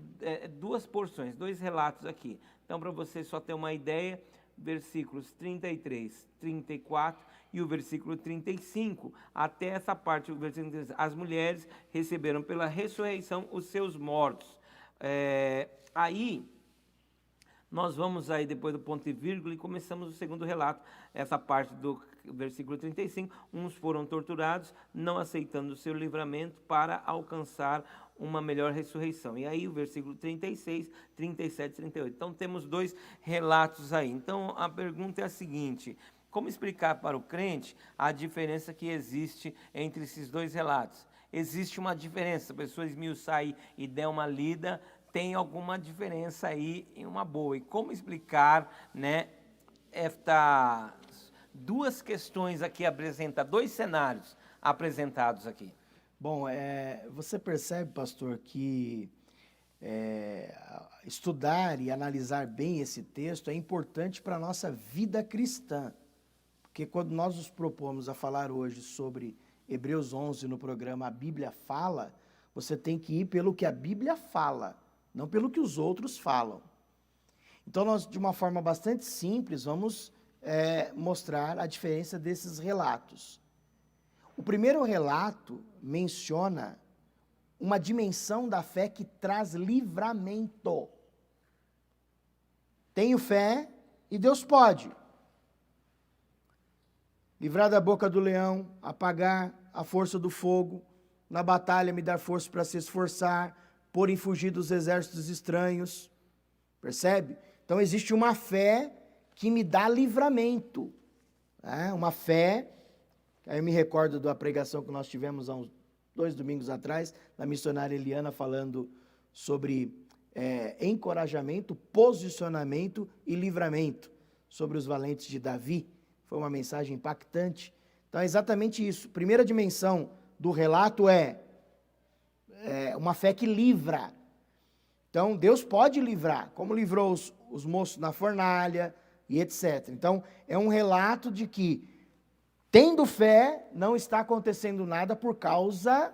duas porções, dois relatos aqui. Então, para você só ter uma ideia, versículos 33, 34 e o versículo 35, até essa parte, o versículo 35, as mulheres receberam pela ressurreição os seus mortos. Aí, nós vamos aí depois do ponto e vírgula e começamos o segundo relato, essa parte do versículo 35, uns foram torturados, não aceitando o seu livramento para alcançar uma melhor ressurreição. E aí o versículo 36, 37 e 38. Então temos dois relatos aí. Então a pergunta é a seguinte: como explicar para o crente a diferença que existe entre esses dois relatos? Existe uma diferença, a pessoa esmiuçar aí e der uma lida, tem alguma diferença aí em uma boa. E como explicar, né, estas duas questões aqui apresentadas, dois cenários apresentados aqui? Bom, você percebe, pastor, que estudar e analisar bem esse texto é importante para a nossa vida cristã. Porque quando nós nos propomos a falar hoje sobre Hebreus 11 no programa A Bíblia Fala, você tem que ir pelo que a Bíblia fala, não pelo que os outros falam. Então nós, de uma forma bastante simples, vamos mostrar a diferença desses relatos. O primeiro relato menciona uma dimensão da fé que traz livramento. Tenho fé e Deus pode livrar da boca do leão, apagar a força do fogo, na batalha me dar força para se esforçar, pôr em fugir dos exércitos estranhos. Percebe? Então existe uma fé que me dá livramento. Uma fé, aí eu me recordo da pregação que nós tivemos há uns 2 domingos atrás, da missionária Eliana, falando sobre encorajamento, posicionamento e livramento, sobre os valentes de Davi. Foi uma mensagem impactante. Então é exatamente isso. Primeira dimensão do relato é uma fé que livra. Então Deus pode livrar, como livrou os moços na fornalha e etc. Então é um relato de que, tendo fé, não está acontecendo nada por causa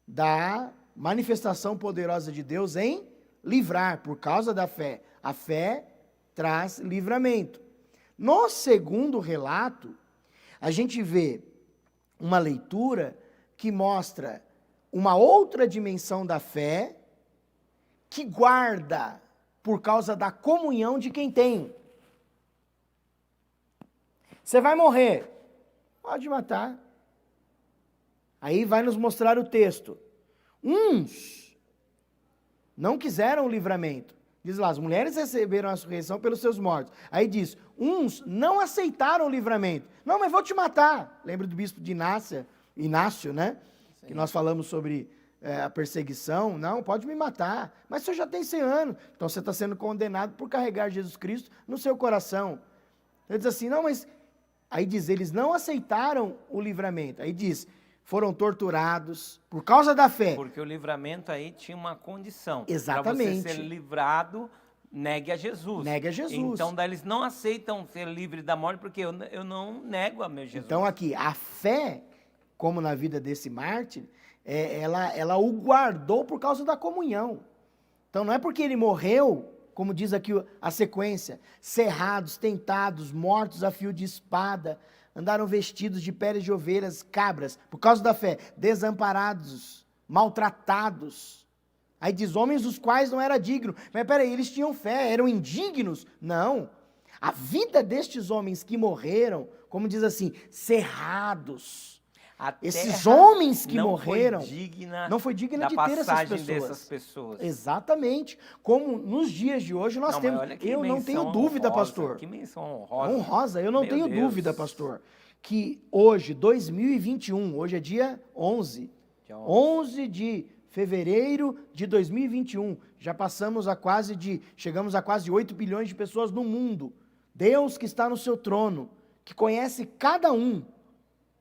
da manifestação poderosa de Deus em livrar, por causa da fé. A fé traz livramento. No segundo relato, a gente vê uma leitura que mostra uma outra dimensão da fé que guarda por causa da comunhão de quem tem. Você vai morrer. Pode matar. Aí vai nos mostrar o texto. Uns não quiseram o livramento. Diz lá, as mulheres receberam a ressurreição pelos seus mortos. Aí diz, uns não aceitaram o livramento. Não, mas vou te matar. Lembra do bispo de Inácio, né? Sim. Que nós falamos sobre a perseguição. Não, pode me matar. Mas você já tem 100 anos. Então você está sendo condenado por carregar Jesus Cristo no seu coração. Ele diz assim, não, mas... Aí diz, eles não aceitaram o livramento. Aí diz, foram torturados por causa da fé. Porque o livramento aí tinha uma condição. Exatamente. Para você ser livrado, negue a Jesus. Negue a Jesus. Então, daí eles não aceitam ser livre da morte, porque eu não nego a meu Jesus. Então aqui, a fé, como na vida desse mártir, ela o guardou por causa da comunhão. Então não é porque ele morreu... Como diz aqui a sequência, cerrados, tentados, mortos a fio de espada, andaram vestidos de peles de ovelhas, cabras, por causa da fé, desamparados, maltratados. Aí diz, homens dos quais não era digno. Mas peraí, eles tinham fé, eram indignos? Não. A vida destes homens que morreram, como diz assim, cerrados. Esses homens que morreram não foi digna de ter essas pessoas. Exatamente. Como nos dias de hoje nós temos. Eu não tenho dúvida, pastor. Que menção honrosa. Honrosa, eu não tenho dúvida, pastor. que hoje, 2021, hoje é dia 11, Dia 11 de fevereiro de 2021, chegamos a quase 8 bilhões de pessoas no mundo. Deus que está no seu trono, que conhece cada um.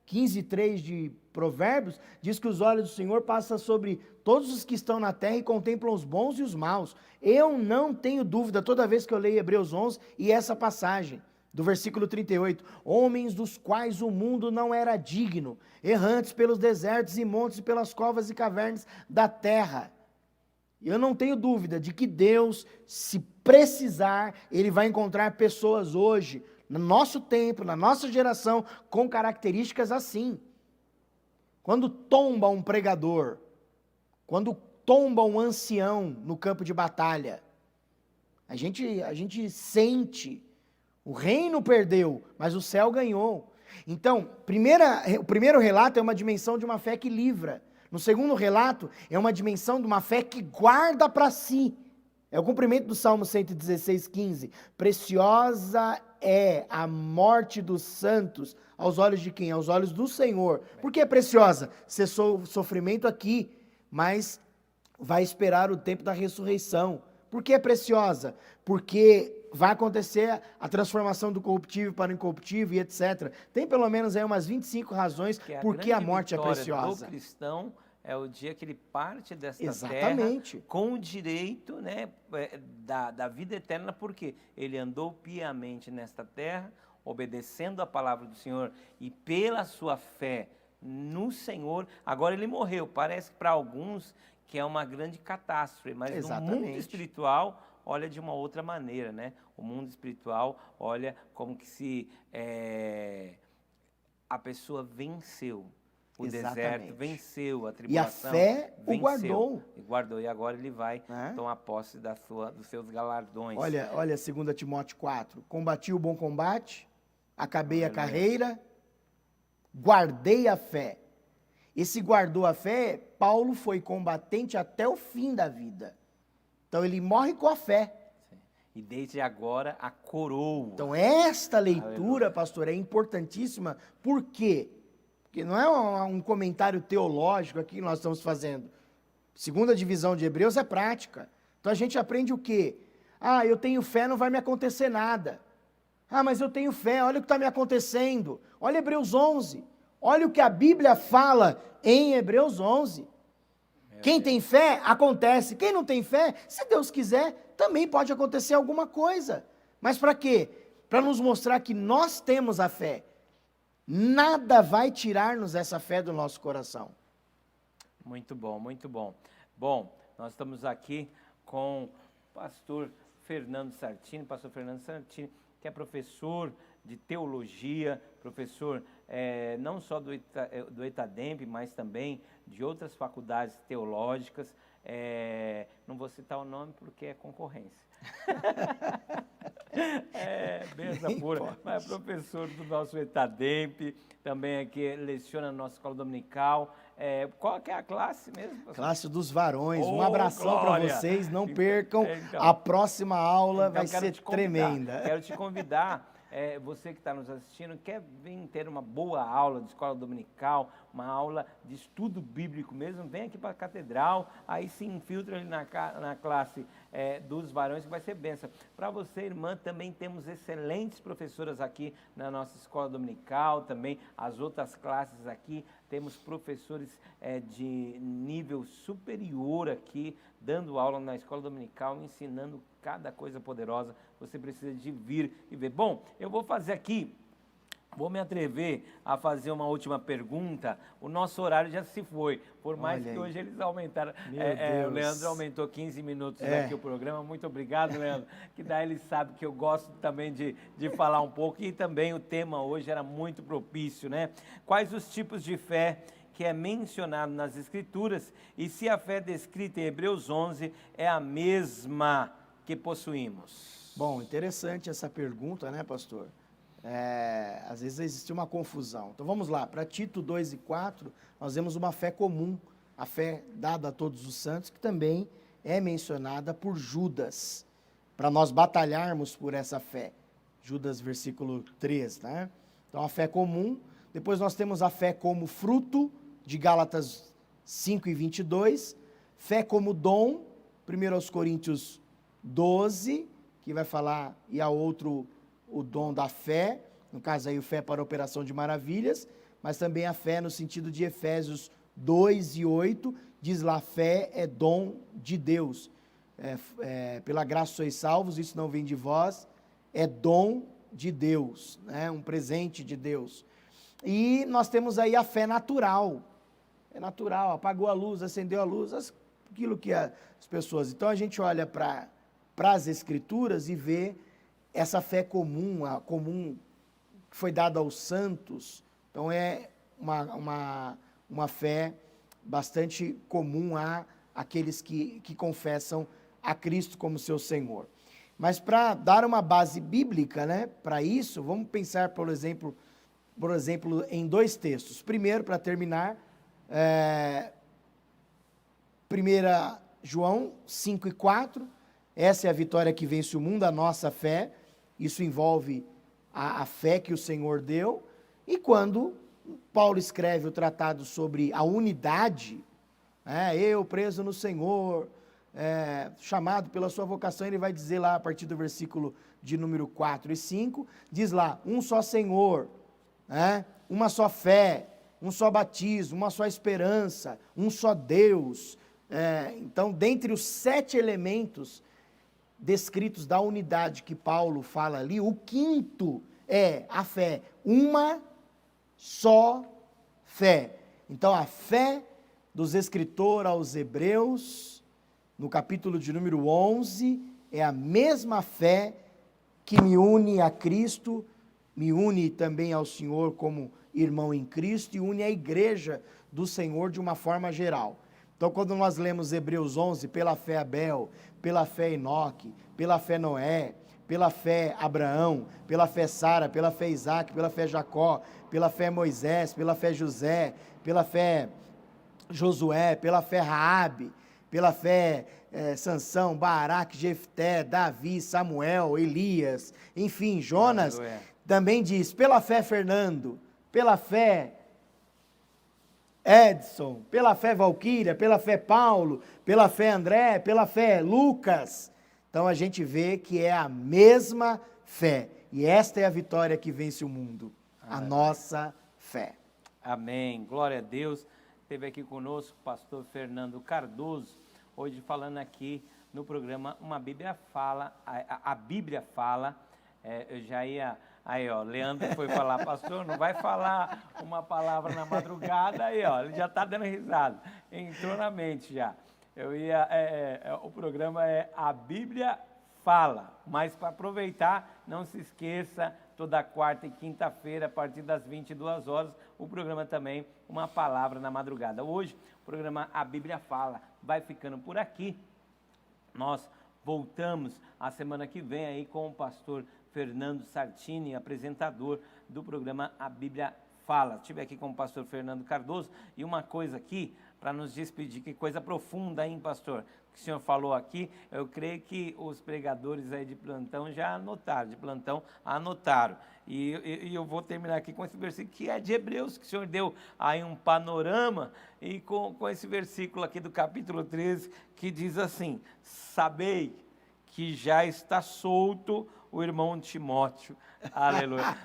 15:3 de Provérbios diz que os olhos do Senhor passam sobre todos os que estão na terra e contemplam os bons e os maus. Eu não tenho dúvida, toda vez que eu leio Hebreus 11 e essa passagem, do versículo 38, homens dos quais o mundo não era digno, errantes pelos desertos e montes e pelas covas e cavernas da terra. Eu não tenho dúvida de que Deus, se precisar, Ele vai encontrar pessoas hoje, no nosso tempo, na nossa geração, com características assim. Quando tomba um pregador, quando tomba um ancião no campo de batalha, a gente sente, o reino perdeu, mas o céu ganhou. Então, o primeiro relato é uma dimensão de uma fé que livra. No segundo relato, é uma dimensão de uma fé que guarda para si. É o cumprimento do Salmo 116:15. Preciosa é a morte dos santos aos olhos de quem? Aos olhos do Senhor. Por que é preciosa? Cessou o sofrimento aqui, mas vai esperar o tempo da ressurreição. Por que é preciosa? Porque vai acontecer a transformação do corruptível para o incorruptível e etc. Tem pelo menos aí umas 25 razões por que a morte é preciosa. O cristão é o dia que ele parte desta Exatamente. terra com o direito, né, da vida eterna, porque ele andou piamente nesta terra, obedecendo a palavra do Senhor e pela sua fé no Senhor, agora ele morreu. Parece que para alguns que é uma grande catástrofe, mas Exatamente. no mundo espiritual olha de uma outra maneira, né? O mundo espiritual olha como que se a pessoa venceu o deserto, venceu a tribulação. E a fé venceu, o guardou. E guardou, e agora ele vai tomar posse dos seus galardões. Olha 2 Timóteo 4. Combati o bom combate, acabei a carreira, guardei a fé. Esse guardou a fé, Paulo foi combatente até o fim da vida. Então ele morre com a fé. Sim. E desde agora a coroa. Então esta leitura, pastor, é importantíssima. Por quê? Porque não é um comentário teológico aqui que nós estamos fazendo. Segunda divisão de Hebreus é prática. Então a gente aprende o quê? Ah, eu tenho fé, não vai me acontecer nada. Ah, mas eu tenho fé, olha o que está me acontecendo. Olha Hebreus 11. Olha o que a Bíblia fala em Hebreus 11. Quem tem fé, acontece. Quem não tem fé, se Deus quiser, também pode acontecer alguma coisa. Mas para quê? Para nos mostrar que nós temos a fé. Nada vai tirar-nos essa fé do nosso coração. Muito bom, muito bom. Bom, nós estamos aqui com o pastor Fernando Sartini, que é professor de teologia, professor não só do ETADEMP, mas também de outras faculdades teológicas. Não vou citar o nome porque é concorrência. Benção pura, mas é professor do nosso ETADEMP, também aqui leciona na nossa escola dominical. Qual que é a classe mesmo, pastor? Classe dos varões. Um abração para vocês, não percam. Então, a próxima aula então vai ser tremenda. Quero te convidar. Você que está nos assistindo, quer vir ter uma boa aula de escola dominical, uma aula de estudo bíblico mesmo, vem aqui para a catedral, aí se infiltra ali na classe dos varões, que vai ser bênção. Para você, irmã, também temos excelentes professoras aqui na nossa escola dominical, também as outras classes aqui, temos professores de nível superior aqui, dando aula na escola dominical, ensinando cada coisa poderosa. Você precisa de vir e ver. Bom, eu vou fazer aqui, vou me atrever a fazer uma última pergunta. O nosso horário já se foi, por mais que hoje eles aumentaram. O Leandro aumentou 15 minutos aqui o programa. Muito obrigado, Leandro. Que daí ele sabe que eu gosto também de falar um pouco. E também o tema hoje era muito propício, né? Quais os tipos de fé que é mencionado nas Escrituras e se a fé descrita em Hebreus 11 é a mesma que possuímos? Bom, interessante essa pergunta, né, pastor? Às vezes existe uma confusão. Então vamos lá, para Tito 2 e 4, nós vemos uma fé comum, a fé dada a todos os santos, que também é mencionada por Judas, para nós batalharmos por essa fé. Judas, versículo 3, né? Então a fé comum, Depois nós temos a fé como fruto, de Gálatas 5:22. Fé como dom, 1 Coríntios 12, que vai falar, e há outro, o dom da fé, no caso aí o fé para a operação de maravilhas, mas também a fé no sentido de Efésios 2:8, diz lá, fé é dom de Deus. Pela graça sois salvos, isso não vem de vós, é dom de Deus, né? Um presente de Deus. E nós temos aí a fé natural. É natural, apagou a luz, acendeu a luz, aquilo que as pessoas... Então a gente olha para as Escrituras e vê essa fé comum, a comum que foi dada aos santos. Então é uma fé bastante comum a aqueles que confessam a Cristo como seu Senhor. Mas para dar uma base bíblica, né, para isso, vamos pensar, por exemplo, em dois textos. Primeiro, para terminar, 1 João 5:4, essa é a vitória que vence o mundo, a nossa fé. Isso envolve a fé que o Senhor deu. E quando Paulo escreve o tratado sobre a unidade, eu preso no Senhor, chamado pela sua vocação, ele vai dizer lá a partir do versículo de número 4 e 5, diz lá, um só Senhor, uma só fé, um só batismo, uma só esperança, um só Deus. Então, dentre os 7 elementos descritos da unidade que Paulo fala ali, o quinto é a fé, uma só fé. Então, a fé dos escritores aos Hebreus, no capítulo de número 11, é a mesma fé que me une a Cristo, me une também ao Senhor como irmão em Cristo e une a igreja do Senhor de uma forma geral. Então, quando nós lemos Hebreus 11, pela fé Abel, pela fé Enoque, pela fé Noé, pela fé Abraão, pela fé Sara, pela fé Isaac, pela fé Jacó, pela fé Moisés, pela fé José, pela fé Josué, pela fé Raabe, pela fé Sansão, Baraque, Jefté, Davi, Samuel, Elias, enfim, Jonas, também diz, pela fé Fernando, pela fé Edson, pela fé Valquíria, pela fé Paulo, pela fé André, pela fé Lucas. Então a gente vê que é a mesma fé. E esta é a vitória que vence o mundo, a nossa fé. Amém. Glória a Deus. Esteve aqui conosco o pastor Fernando Cardoso, hoje falando aqui no programa Uma Bíblia Fala, a Bíblia Fala. Eu já ia... Aí, ó, Leandro foi falar, pastor, não vai falar uma palavra na madrugada, aí, ó, ele já está dando risada, entrou na mente já. O programa é A Bíblia Fala, mas para aproveitar, não se esqueça, toda quarta e quinta-feira, a partir das 22 horas, o programa também, Uma Palavra na Madrugada. Hoje, o programa A Bíblia Fala vai ficando por aqui. Nós voltamos a semana que vem aí com o pastor Fernando Sartini, apresentador do programa A Bíblia Fala. Estive aqui com o pastor Fernando Cardoso e uma coisa aqui, para nos despedir, que coisa profunda, hein, pastor? O que o senhor falou aqui, eu creio que os pregadores aí de plantão já anotaram, E eu vou terminar aqui com esse versículo que é de Hebreus, que o senhor deu aí um panorama, e com esse versículo aqui do capítulo 13, que diz assim, sabei que já está solto o irmão Timóteo. Aleluia.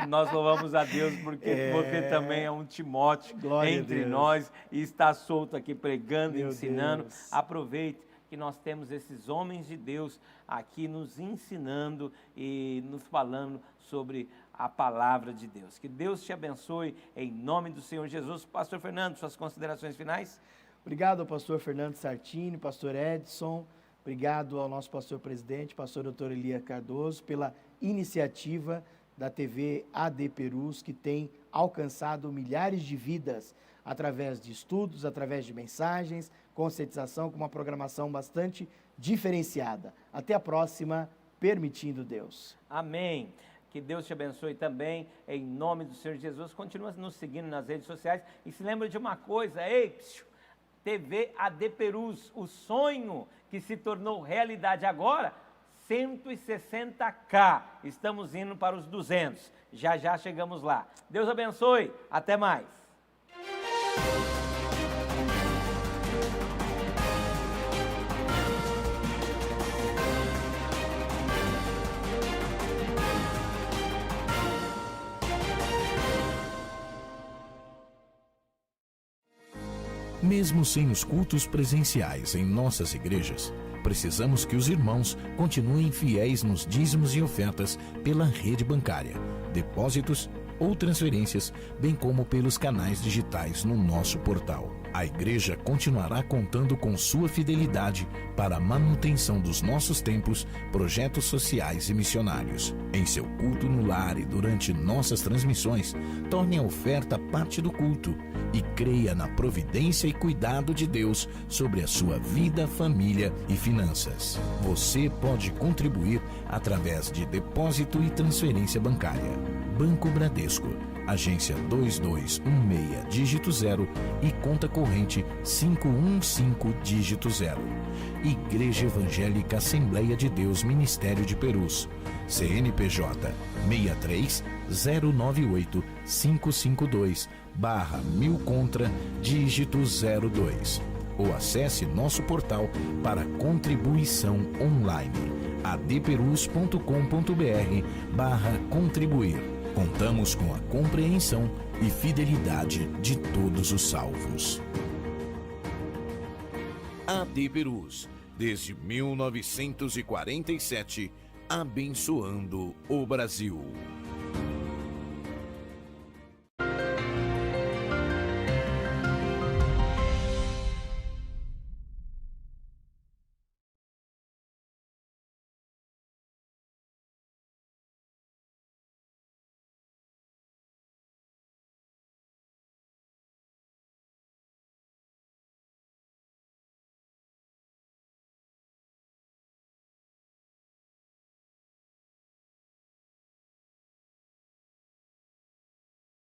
Nós louvamos a Deus porque você também é um Timóteo entre nós e está solto aqui pregando e ensinando. Deus. Aproveite que nós temos esses homens de Deus aqui nos ensinando e nos falando sobre a palavra de Deus. Que Deus te abençoe em nome do Senhor Jesus. Pastor Fernando, suas considerações finais? Obrigado ao pastor Fernando Sartini, pastor Edson. Obrigado ao nosso pastor presidente, pastor Dr. Elia Cardoso, pela iniciativa da TV AD Perus, que tem alcançado milhares de vidas através de estudos, através de mensagens, conscientização, com uma programação bastante diferenciada. Até a próxima, permitindo Deus. Amém. Que Deus te abençoe também, em nome do Senhor Jesus. Continua nos seguindo nas redes sociais e se lembra de uma coisa, TV AD Perus, o sonho que se tornou realidade agora, 160K. Estamos indo para os 200. Já já chegamos lá. Deus abençoe. Até mais. Mesmo sem os cultos presenciais em nossas igrejas, precisamos que os irmãos continuem fiéis nos dízimos e ofertas pela rede bancária, depósitos ou transferências, bem como pelos canais digitais no nosso portal. A igreja continuará contando com sua fidelidade para a manutenção dos nossos templos, projetos sociais e missionários. Em seu culto no lar e durante nossas transmissões, torne a oferta parte do culto e creia na providência e cuidado de Deus sobre a sua vida, família e finanças. Você pode contribuir através de depósito e transferência bancária. Banco Bradesco, agência 2216, dígito 0 e conta corrente 515, dígito 0. Igreja Evangélica Assembleia de Deus Ministério de Perus, CNPJ 63-098-552/1000 contra, dígito 02. Ou acesse nosso portal para contribuição online, adperus.com.br/contribuir. Contamos com a compreensão e fidelidade de todos os salvos. AD Perus, desde 1947, abençoando o Brasil.